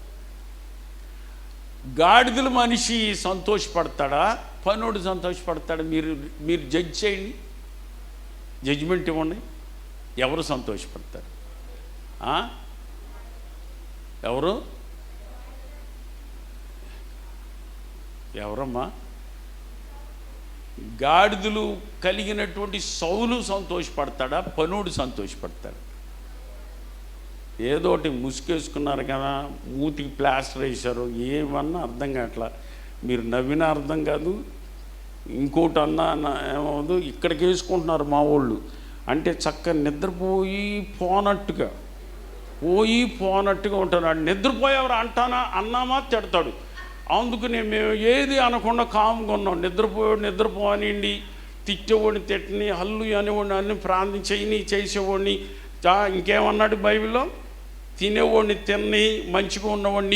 గాడిదల మనిషి సంతోషపడతాడా? పనివాడు సంతోషపడతాడా? మీరు జడ్జ్ చేయండి, జడ్జిమెంట్ ఇవ్వండి. ఎవరు సంతోషపడతారు? ఎవరమ్మా? గాడిదలు కలిగినటువంటి సౌలు సంతోషపడతాడా? పనుడు సంతోషపడతాడు? ఏదోటి ముసుకేసుకున్నారు కదా, మూతికి ప్లాస్టర్ వేశారు, ఏమన్నా అర్థం కావట్లా. మీరు నవ్వినా అర్థం కాదు, ఇంకోటి అన్నా ఏమవుదు. ఇక్కడికి వేసుకుంటున్నారు మా వాళ్ళు. అంటే చక్కగా నిద్రపోయి పోనట్టుగా ఉంటారు. నిద్రపోయేవారు అన్నామా తిడతాడు. అందుకనే మేము ఏది అనకుండా కామ్గా ఉన్నాం. నిద్రపోనిండి, తిట్టేవాడిని తిట్టని, హల్లు అనేవాడిని అన్ని ప్రార్థన చేయని, చేసేవాడిని. ఇంకేమన్నాడు బైబిల్లో? తినేవాడిని తిన్ని, మంచిగా ఉన్నవాడిని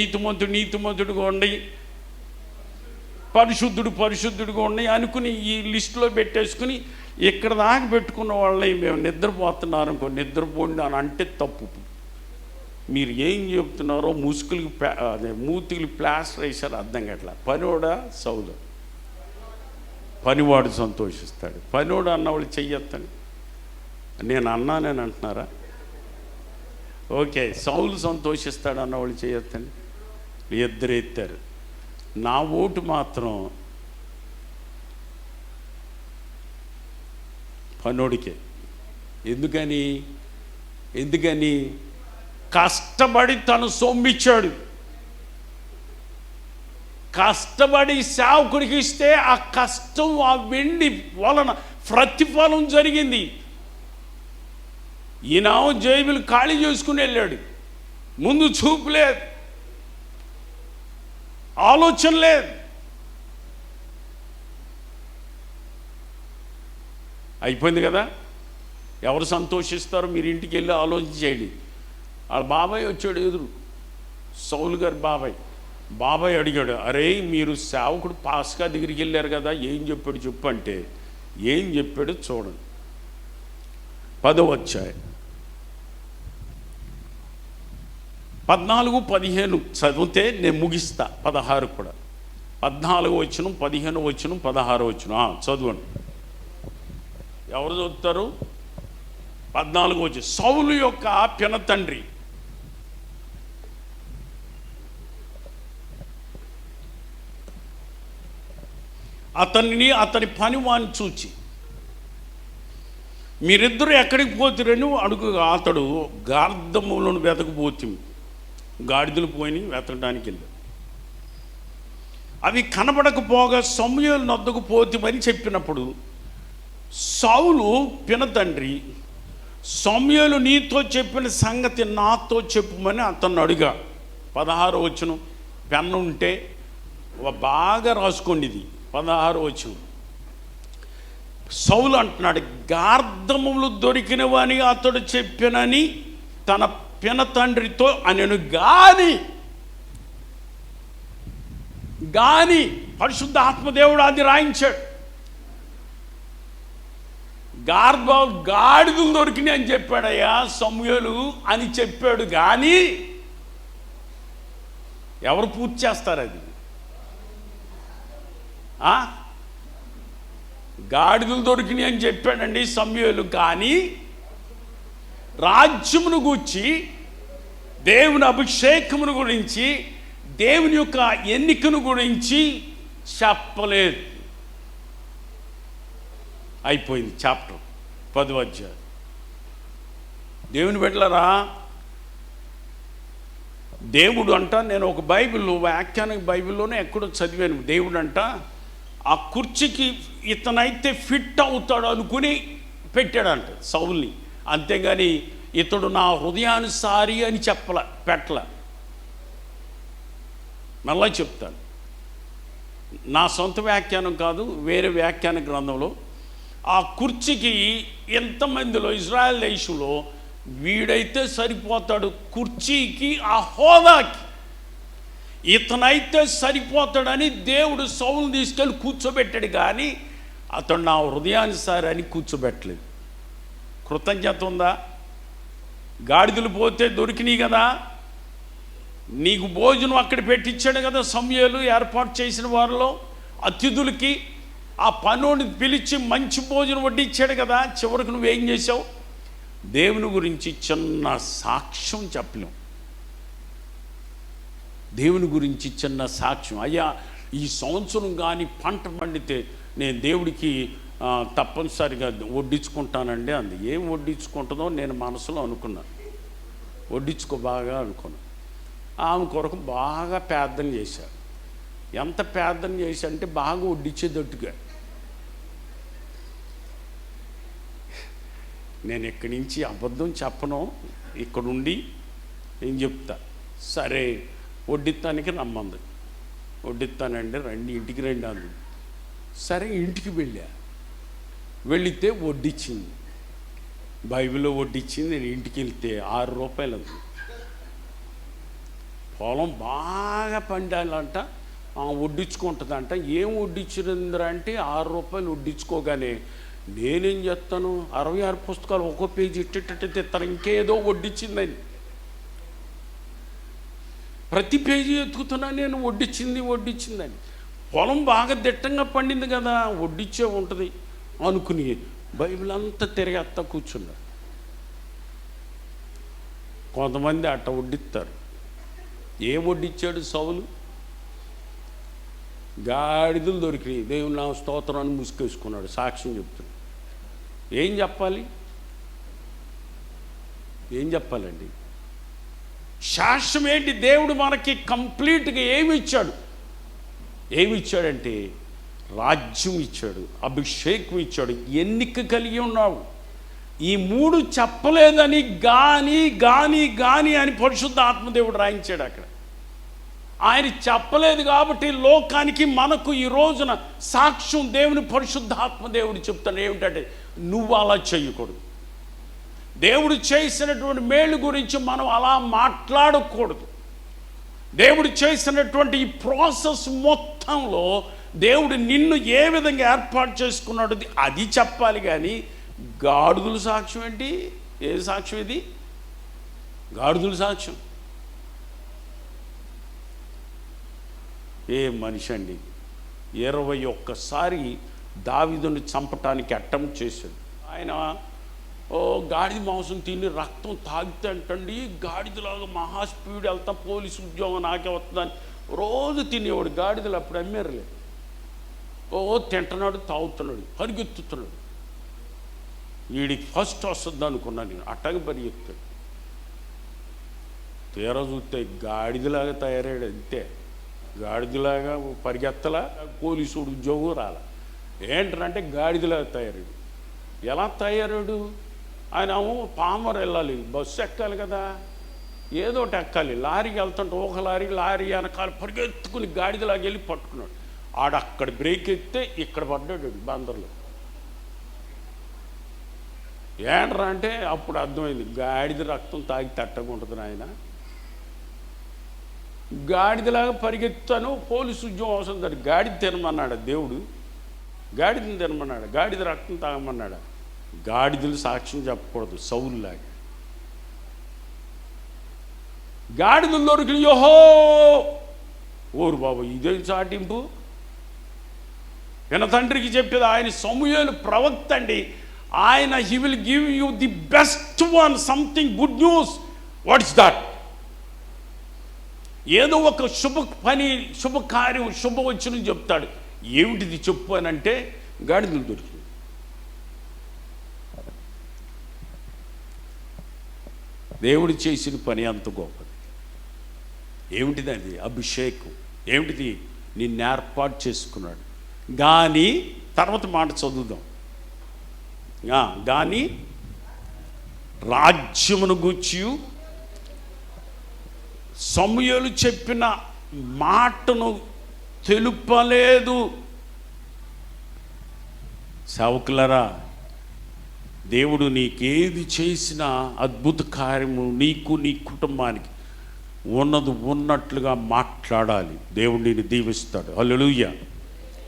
నీతిమంతుడిగా ఉండి, పరిశుద్ధుడిగా ఉండి అనుకుని ఈ లిస్టులో పెట్టేసుకుని ఇక్కడ దాకా పెట్టుకున్న వాళ్ళని మేము నిద్రపోతున్నారు అనుకో, నిద్రపోండి అని అంటే తప్పు. మీరు ఏం చెప్తున్నారో మూతికి ప్లాస్టర్ వేశారు, అర్థం కావట్లా. పనివాడా సౌలు? పనివాడు సంతోషిస్తాడు. పనివాడు అన్నవాళ్ళు చెయ్యొద్దని నేను అన్నానని అంటున్నారా? ఓకే, సౌలు సంతోషిస్తాడు అన్నవాళ్ళు చేయొద్దండి. ఇద్దరు ఎత్తారు. నా ఓటు మాత్రం పనోడికే. ఎందుకని కష్టపడి తను సొమ్మిచ్చాడు. కష్టపడి సేవకుడికి ఇస్తే ఆ కష్టం, ఆ వెండి వలన ప్రతిఫలం జరిగింది. ఈయన జైబులు ఖాళీ చేసుకుని వెళ్ళాడు. ముందు చూపు లేదు, ఆలోచన లేదు. అయిపోయింది కదా. ఎవరు సంతోషిస్తారో మీరు ఇంటికి వెళ్ళి ఆలోచన చేయండి. వాళ్ళ బాబాయ్ వచ్చాడు ఎదురు, సౌలు గారు బాబాయ్ అడిగాడు, అరే మీరు సేవకుడు పాస్కా దగ్గరికి వెళ్ళారు కదా, ఏం చెప్పాడు చెప్పు అంటే ఏం చెప్పాడు చూడండి. 10వ అధ్యాయం 14-15 చదివితే నేను ముగిస్తా. 16 కూడా, 14వ వచనం, 15వ వచనం, 16వ వచనం చదవండి. ఎవరు చదువుతారు? 14వ వచనం. సౌలు యొక్క పినతండ్రి అతని పనివాని చూచి, మీరిద్దరు ఎక్కడికి పోతురని అడుగు. అతడు గార్ధములను వెతకపోతుంది, గాడిదలు పోయి వెతకడానికి వెళ్ళాడు. అవి కనబడకపోగా సమూయేలు నొద్దకు పోతుమని చెప్పినప్పుడు సౌలు పినతండ్రి, సమూయేలు నీతో చెప్పిన సంగతి నాతో చెప్పుమని అతన్ని అడిగా. 16వ వచనం. పెన్ను ఉంటే బాగా రాసుకోండి, ఇది 16వ వచనం. సౌలు అంటున్నాడు, గార్ధములు దొరికినవని అతడు చెప్పినని తన పిన తండ్రితో అనెను. గాని పరిశుద్ధ ఆత్మదేవుడు అది రాయించాడు. గాడిదలు దొరికినాయి అని చెప్పాడయ్యా సమూయేలు అని చెప్పాడు. కానీ ఎవరు పూర్తి చేస్తారు అది? గాడిదలు దొరికినాయి అని చెప్పాడండి సమూయేలు. కానీ రాజ్యమును గూర్చి, దేవుని అభిషేకమును గురించి, దేవుని యొక్క ఎన్నికను గురించి చెప్పలేదు. అయిపోయింది చాప్టర్ 10వ అధ్యాయం. దేవుని బిడ్డలారా, దేవుడు అంట, నేను ఒక వ్యాఖ్యానిక బైబిల్లోనే ఎక్కడో చదివాను, దేవుడు అంట ఆ కుర్చీకి ఇతనైతే ఫిట్ అవుతాడు అనుకుని పెట్టాడంట సౌల్ని. అంతేగాని ఇతడు నా హృదయానుసారి అని పెట్టల. మళ్ళా చెప్తాను, నా సొంత వ్యాఖ్యానం కాదు, వేరే వ్యాఖ్యాన గ్రంథంలో ఆ కుర్చీకి ఎంతమందిలో ఇజ్రాయెల్ దేశంలో వీడైతే సరిపోతాడు, కుర్చీకి ఆ హోదాకి ఇతనైతే సరిపోతాడని దేవుడు సౌలుని తీసుకెళ్ళి కూర్చోబెట్టాడు. కానీ అతడు నా హృదయానుసారి అని కూర్చోబెట్టలేదు. కృతజ్ఞత ఉందా? గాడిదలు పోతే దొరికినాయి కదా, నీకు భోజనం అక్కడ పెట్టించాడు కదా సమూయేలు, ఏర్పాటు చేసిన వారిలో అతిథులకి ఆ పనోని పిలిచి మంచి భోజనం వడ్డించాడు కదా. చివరికి నువ్వేం చేసావు? దేవుని గురించి చిన్న సాక్ష్యం చెప్పలేం. దేవుని గురించి చిన్న సాక్ష్యం, అయ్యా ఈ సంవత్సరం కానీ పంట పండితే నేను దేవుడికి తప్పనిసరిగా వడ్డించుకుంటానండి అంది. ఏం వడ్డించుకుంటుందో నేను మనసులో అనుకున్నాను, వడ్డించుకో బాగా అనుకున్నాను. ఆమె కొరకు బాగా ప్రార్థన చేశారు. ఎంత ప్రార్థన చేశా అంటే బాగా వడ్డించేటట్టుగా. నేను ఇక్కడి నుంచి అబద్ధం చెప్పను, ఇక్కడుండి నేను చెప్తా. సరే వడ్డిస్తానికి రమ్మంది. వడ్డిస్తానండి, రండి ఇంటికి రండి అంది. సరే ఇంటికి వెళితే వడ్డించింది, బైబిల్లో వడ్డించింది. నేను ఇంటికి వెళ్తే 6 రూపాయలు అంది. పొలం బాగా పండాలంట, వడ్డించుకుంటుందంట. ఏం వడ్డించిందిరా అంటే 6 రూపాయలు వడ్డించుకోగానే నేనేం చేస్తాను, 66 పుస్తకాలు ఒక్కో పేజీ ఇట్టేటట్టు తను ఇంకేదో వడ్డించిందని ప్రతి పేజీ ఎత్తుకుతున్నా నేను, వడ్డించిందని. పొలం బాగా దిట్టంగా పండింది కదా, వడ్డించే ఉంటుంది అనుకుని బైబిల్ అంతా తిరిగేస్తా కూర్చున్నారు. కొంతమంది అట్ట వడ్డిస్తారు. ఏం వడ్డించాడు సౌలు? గాడిదలు దొరికినాయి, దేవుని నా స్తోత్రాన్ని ముసుకేసుకున్నాడు. సాక్ష్యం చెప్తున్నాడు. ఏం చెప్పాలండి? శాస్త్రం ఏంటి? దేవుడు మనకి కంప్లీట్గా ఏమి ఇచ్చాడంటే రాజ్యం ఇచ్చాడు, అభిషేకం ఇచ్చాడు, ఎన్నిక కలిగి ఉన్నావు. ఈ 3 చెప్పలేదని గాని అని పరిశుద్ధ ఆత్మదేవుడు రాయించాడు అక్కడ. ఆయన చెప్పలేదు కాబట్టి లోకానికి మనకు ఈ రోజున సాక్ష్యం దేవుని పరిశుద్ధ ఆత్మదేవుడు చెప్తాడు. ఏమిటంటే నువ్వు అలా చేయకూడదు. దేవుడు చేసినటువంటి మేలు గురించి మనం అలా మాట్లాడకూడదు. దేవుడు చేసినటువంటి ఈ ప్రాసెస్ మొత్తంలో దేవుడు నిన్ను ఏ విధంగా ఏర్పాటు చేసుకున్నాడు అది చెప్పాలి. కానీ గాడిదల సాక్ష్యం ఏంటి? ఏ సాక్ష్యం ఇది? గాడిదల సాక్ష్యం ఏ మనిషి అండి? 21 దావీదుని చంపటానికి అటెంప్ట్ చేశాడు. ఆయన గాడిద మాంసం తిని రక్తం తాగితే అంటండి గాడిదలాగా మహా స్పీడ్ వెళ్తా, పోలీసు ఉద్యోగం నాకే వస్తుందని రోజు తినేవాడు. గాడిదలు అప్పుడు అమ్మేరలే. తింటున్నాడు, తాగుతున్నాడు, పరిగెత్తుతున్నాడు. వీడికి ఫస్ట్ వస్తుంది అనుకున్నాను నేను. అట్టగా పరిగెత్తాడు. తీరా చూస్తే గాడిదలాగా తయారయ్యాడు. అంతే, గాడిదలాగా పరిగెత్తలా, పోలీసు ఉద్యోగం రాలా. ఏంటంటే గాడిదలాగా తయారాడు. ఎలా తయారాడు? ఆయన పామర్ వెళ్ళాలి, బస్సు ఎక్కాలి కదా, ఏదో ఒకటి ఎక్కాలి. లారీకి వెళ్తుంటే ఒక లారీ వెనకాల పరిగెత్తుకుని గాడిదలాగా వెళ్ళి పట్టుకున్నాడు. అక్కడ బ్రేక్ ఎత్తే ఇక్కడ పడ్డాడు బందర్లో. ఏంట్రా అంటే అప్పుడు అర్థమైంది, గాడిద రక్తం తాగి తట్టకుంటుంది నాయన. గాడిదలాగా పరిగెత్తాను, పోలీసు ఉద్యోగం అవసరం దాన్ని. గాడిద తినమన్నాడు దేవుడు, గాడిదని తినమన్నాడు, గాడిద రక్తం తాగమన్నాడు. గాడిదలు సాక్ష్యం చెప్పకూడదు సౌలులాగా. గాడిదలు దొరికి యోహో ఓరు బాబు, ఇదే చాటింపు. విన తండ్రికి చెప్పేది ఆయన సమూయేలు ప్రవక్త అండి. ఆయన he will give you the best one, something good news. What is that? ఏదో ఒక శుభకార్యం శుభవచనం చెప్తాడు. ఏమిటిది చెప్పు అని అంటే గాడిదలు దొరికింది. దేవుడు చేసిన పని అంత గొప్పది. ఏమిటిది అది? అభిషేకం. ఏమిటిది? నిన్ను ఏర్పాటు చేసుకున్నాడు. కానీ తర్వాత మాట చదువుదాం. కానీ రాజ్యమును గూర్చి సమూయేలు చెప్పిన మాటను తెలుపలేదు. సేవకులరా, దేవుడు నీకేది చేసినా అద్భుత కార్యము నీకు నీ కుటుంబానికి ఉన్నది ఉన్నట్లుగా మాట్లాడాలి. దేవుడు నిన్ను దీవిస్తాడు. హల్లెలూయా.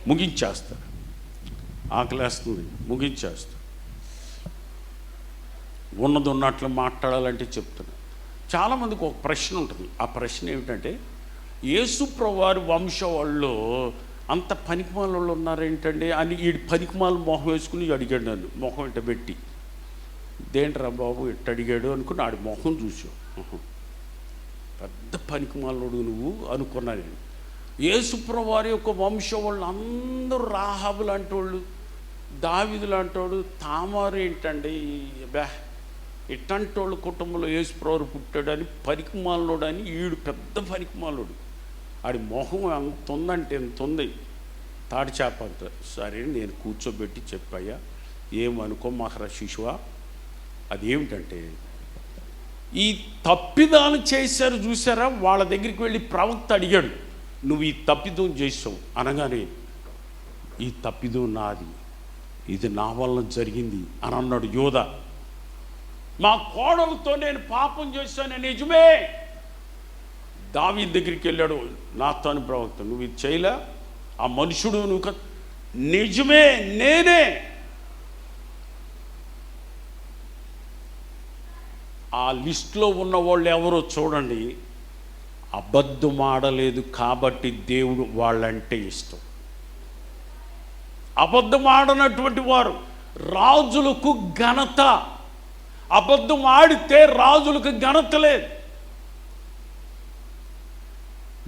ముగించేస్తాడు. ఆకలేస్తుంది, ముగించేస్తాడు. ఉన్నది ఉన్నట్లు మాట్లాడాలంటే చెప్తున్నాడు. చాలామందికి ఒక ప్రశ్న ఉంటుంది. ఆ ప్రశ్న ఏమిటంటే, యేసు ప్రభువారి వంశవాళ్ళు అంత పనికిమాల వాళ్ళు ఉన్నారేంటండి అని ఈ పనికిమాల మొహం వేసుకుని అడిగాడు నన్ను. మొహం ఇట్ట పెట్టి, దేంట్రా బాబు ఇట్ట అడిగాడు అనుకుని ఆడి మొహం చూసావు. పెద్ద పనికిమాలోడు నువ్వు అనుకున్నా నేను. యేసు ప్రభువారి యొక్క వంశం వాళ్ళు అందరూ రాహాబు లాంటి వాళ్ళు, దావీదు లాంటి వాడు, తామారు ఏంటండి ఇట్లాంటి వాళ్ళ కుటుంబంలో యేసు ప్రభువు పుట్టాడని పనికిమాలోడు అని ఈడు పెద్ద పనికిమాలోడు. ఆడి మొహం ఎంత ఉందంటే ఎంత ఉంది. తాడి చేప అంత. సరే నేను కూర్చోబెట్టి చెప్పాయా, ఏమనుకో మహారా శిశువా, అదేమిటంటే ఈ తప్పిదాలు చేశారు చూసారా, వాళ్ళ దగ్గరికి వెళ్ళి ప్రవక్త అడిగాడు, నువ్వు ఈ తప్పిదం చేసావు అనగానే, ఈ తప్పిదం నాది, ఇది నా వల్ల జరిగింది అని అన్నాడు యోధా. మా కోడలతో నేను పాపం చేశాను నిజమే. దావీదు దగ్గరికి వెళ్ళాడు నాతాను ప్రవక్త, నువ్వు ఇది చేయలే, ఆ మనుషుడు నువ్వు నిజమే నేనే. ఆ లిస్టులో ఉన్న వాళ్ళు ఎవరో చూడండి, అబద్ధం ఆడలేదు కాబట్టి దేవుడు వాళ్ళంటే ఇష్టం. అబద్ధం ఆడనటువంటి వారు రాజులకు ఘనత. అబద్ధం ఆడితే రాజులకు ఘనత లేదు.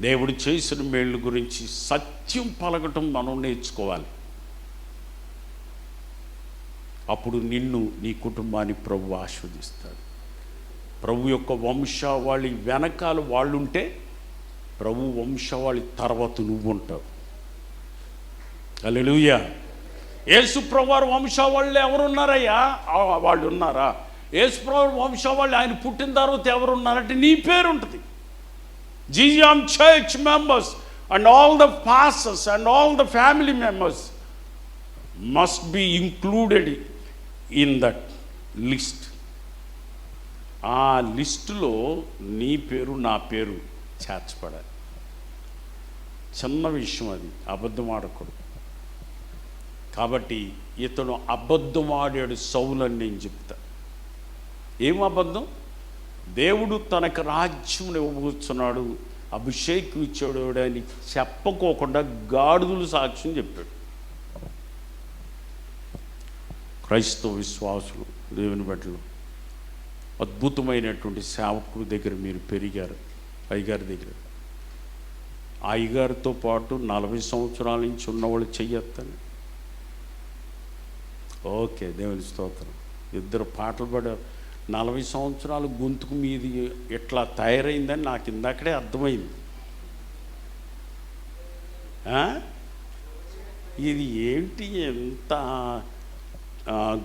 దేవుడు చేసిన మేళ్ళు గురించి సత్యం పలకటం మనం నేర్చుకోవాలి. అప్పుడు నిన్ను నీ కుటుంబాన్ని ప్రభు ఆశీర్వదిస్తాడు. ప్రభు యొక్క వంశావళి వెనకాల వాళ్ళుంటే ప్రభు వంశావళి తర్వాత నువ్వు ఉంటావు. హల్లెలూయా. యేసు ప్రభువారి వంశావళిలో ఎవరున్నారయ్యా? వాళ్ళు ఉన్నారా? యేసు ప్రభు వంశావళి ఆయన పుట్టిన తర్వాత ఎవరున్నారంటే నీ పేరు ఉంటుంది. జీజామ్ church members and all the pastors and all the family members must be included in that list. ఆ లిస్టులో నీ పేరు నా పేరు చేర్చబడాలి. చిన్న విషయం అది, అబద్ధం ఆడకూడదు. కాబట్టి ఇతను అబద్ధం ఆడాడు సౌలు అని నేను చెప్తా. ఏం అబద్ధం? దేవుడు తనకు రాజ్యం ఇవ్వబోతున్నాడు, అభిషేకం ఇచ్చాడు అని చెప్పకోకుండా గాడిదలు సాక్ష్యం చెప్పాడు. క్రైస్తవ విశ్వాసులు, దేవుని బిడ్డలు, అద్భుతమైనటువంటి సేవకుడి దగ్గర మీరు పెరిగారు. అయ్యగారి దగ్గర, అయ్యగారితో పాటు 40 సంవత్సరాల నుంచి ఉన్నవాళ్ళు చెయ్యొద్దని. ఓకే, దేవుని స్తోత్రం. ఇద్దరు పాటలు పాడారు. 40 సంవత్సరాలు గొంతుకు మీది ఎట్లా తయారైందని నాకు ఇందాకడే అర్థమైంది. ఇది ఏంటి ఎంత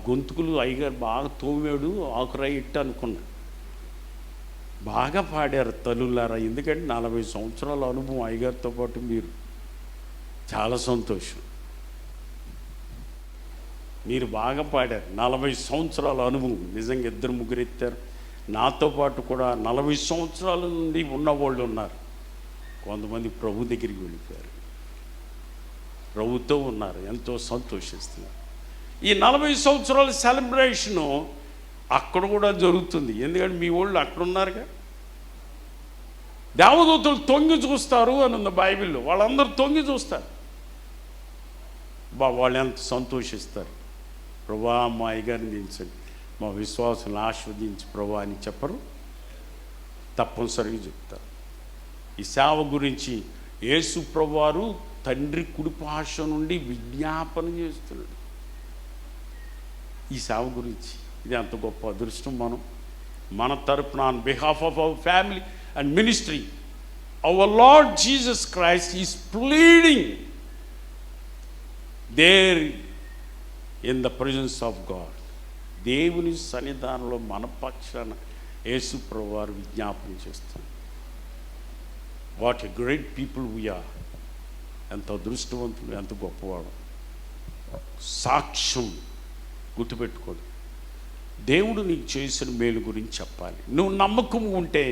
గొంతుకులు అయ్యగారు బాగా తోమాడు ఆకురాయి ఇట్టు అనుకున్నా. బాగా పాడారు తల్లులారా, ఎందుకంటే 40 సంవత్సరాల అనుభవం అయ్యగారితో పాటు మీరు. చాలా సంతోషం, మీరు బాగా పాడారు. 40 సంవత్సరాల అనుభవం నిజంగా 2-3 ఎత్తారు. నాతో పాటు కూడా 40 సంవత్సరాల నుండి ఉన్నవాళ్ళు ఉన్నారు. కొంతమంది ప్రభు దగ్గరికి వెళ్ళిపోయారు, ప్రభుతో ఉన్నారు. ఎంతో సంతోషిస్తున్నారు. ఈ 40 సంవత్సరాల సెలబ్రేషను అక్కడ కూడా జరుగుతుంది. ఎందుకంటే మీ వాళ్ళు అక్కడ ఉన్నారుగా. దేవదూతలు తొంగి చూస్తారు అని ఉంది బైబిల్లో. వాళ్ళందరూ తొంగి చూస్తారు. వాళ్ళు ఎంత సంతోషిస్తారు. ప్రభా మా అయ్యగారిని దించండి, మా విశ్వాసాలను ఆస్వాదించి ప్రభా అని చెప్పరు, తప్పనిసరిగా చెప్తారు. ఈ సేవ గురించి యేసు ప్రభువారు తండ్రి కుడిపార్శ నుండి విజ్ఞాపన చేస్తున్నాడు. ఈ సేవ గురించి ఇది అంత గొప్ప అదృష్టం. మన తరపున on behalf of our family and ministry, our Lord Jesus Christ is pleading there in the presence of God. దేవుని సన్నిధానంలో మన పక్షాన యేసు ప్రభువారు విజ్ఞాపన చేస్తారు. What a great people we are. ఎంత అదృష్టవంతులు, ఎంత గొప్పవాడు. సాక్ష్యం గుర్తుపెట్టుకోడు. దేవుడు నీకు చేసిన మేలు గురించి చెప్పాలి. నువ్వు నమ్మకం ఉంటే,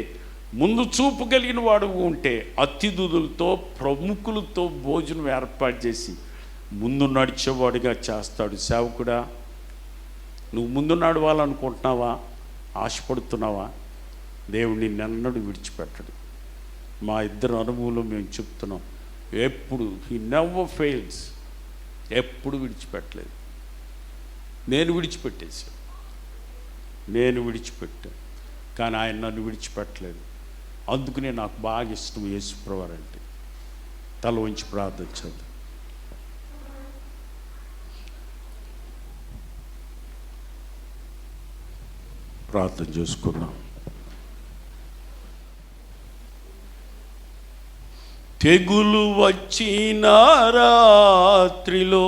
ముందు చూపు కలిగిన వాడు ఉంటే, అతిథులతో ప్రముఖులతో భోజనం ఏర్పాటు చేసి ముందు నడిచేవాడిగా చేస్తాడు. సేవకుడా, నువ్వు ముందు నడవాలనుకుంటున్నావా, ఆశపడుతున్నావా? దేవుడు నిన్నెన్నడూ విడిచిపెట్టడు. మా ఇద్దరు అనుభవంలో మేము చెప్తున్నాం. ఎప్పుడు హీ నెవర్ ఫెయిల్స్, ఎప్పుడు విడిచిపెట్టలేదు. నేను విడిచిపెట్టాను, కానీ ఆయన నన్ను విడిచిపెట్టలేదు. అందుకనే నాకు బాగా ఇష్టం యేసు ప్రభువారు అంటే. తల వంచి ప్రార్థించదు. ప్రార్థన చేసుకుందాం. తెగులు వచ్చిన రాత్రిలో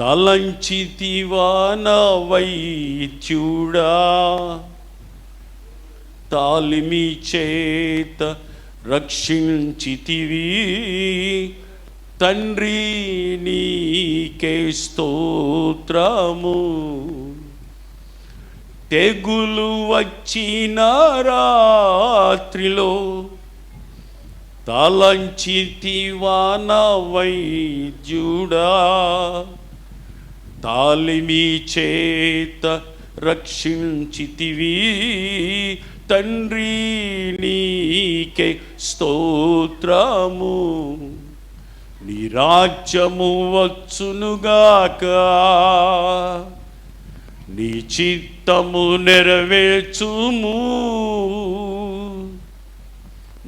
తలంచితివా నా వైద్యుడా, తాలిమి చేత రక్షించితివి తండ్రి, నీకే స్తోత్రము. తెగులు వచ్చిన రాత్రిలో తలంచితివా నా వైద్యుడా, తాలిమి చేత రక్షించితివి తండ్రి, నీకే స్తోత్రము. నీ రాజ్యము వచ్చునుగాక, నీ చిత్తము నెరవేర్చుము.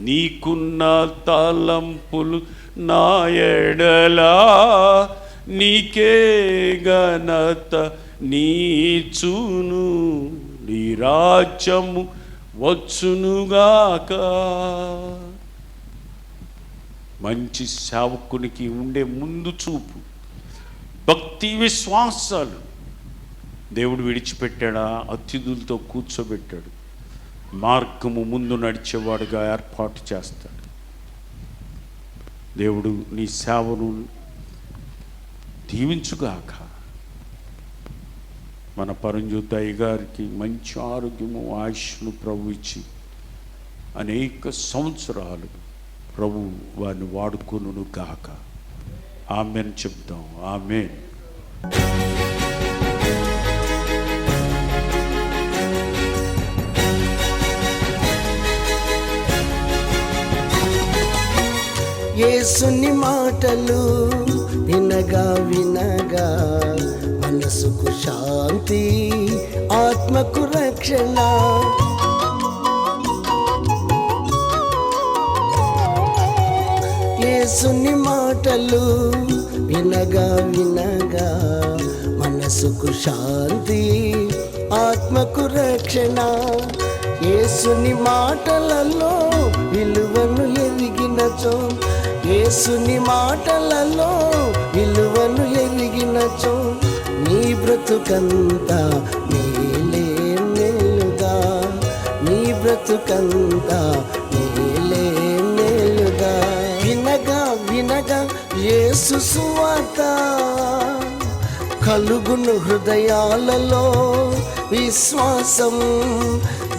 నీకున్న తలంపులు నా ఎడలా, నీకే ఘనత నీచును. నీ రాజ్యము వచ్చునుగాక. మంచి సేవకునికి ఉండే ముందు చూపు, భక్తి విశ్వాసాలు దేవుడు విడిచిపెట్టాడా? అతిథులతో కూర్చోబెట్టాడు. మార్గము ముందు నడిచేవాడుగా ఏర్పాటు చేస్తాడు. దేవుడు నీ సేవను దీవించుగాక. మన పరంజ్యోతి అయ్యగారికి మంచి ఆరోగ్యము, ఆయుష్ను ప్రభు ఇచ్చి అనేక సంవత్సరాలు ప్రభు వారిని వాడుకొనును గాక. ఆమేన్ చెప్దాం. ఆమేన్. యేసుని మాటలు వినగా వినగా మనసుకు శాంతి, ఆత్మకు రక్షణ. యేసుని మాటలు వినగా వినగా మనసుకు శాంతి, ఆత్మకు రక్షణ. యేసుని మాటలలో విలువను ఎరిగినచో, యేసుని మాటలలో విలువను ఎరిగినచో, నీ బ్రతుకంతా మేలే మేలుగా, బ్రతుకంతా మేలే మేలుగా. వినగా వినగా యేసు సువార్త కలుగును హృదయాలలో విశ్వాసం.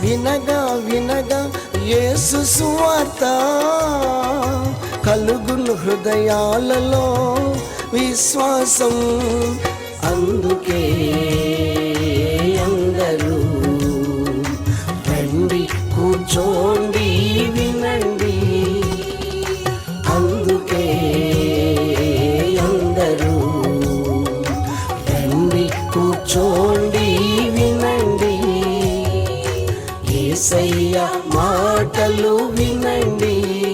వినగా వినగా యేసు సువార్త కలుగును హృదయాలలో విశ్వాసం. అందుకే అందరూ రండి కూర్చోండి వినండి. అందుకే అందరూ రండి కూర్చోండి వినండి. యేసయ్య మాటలు వినండి.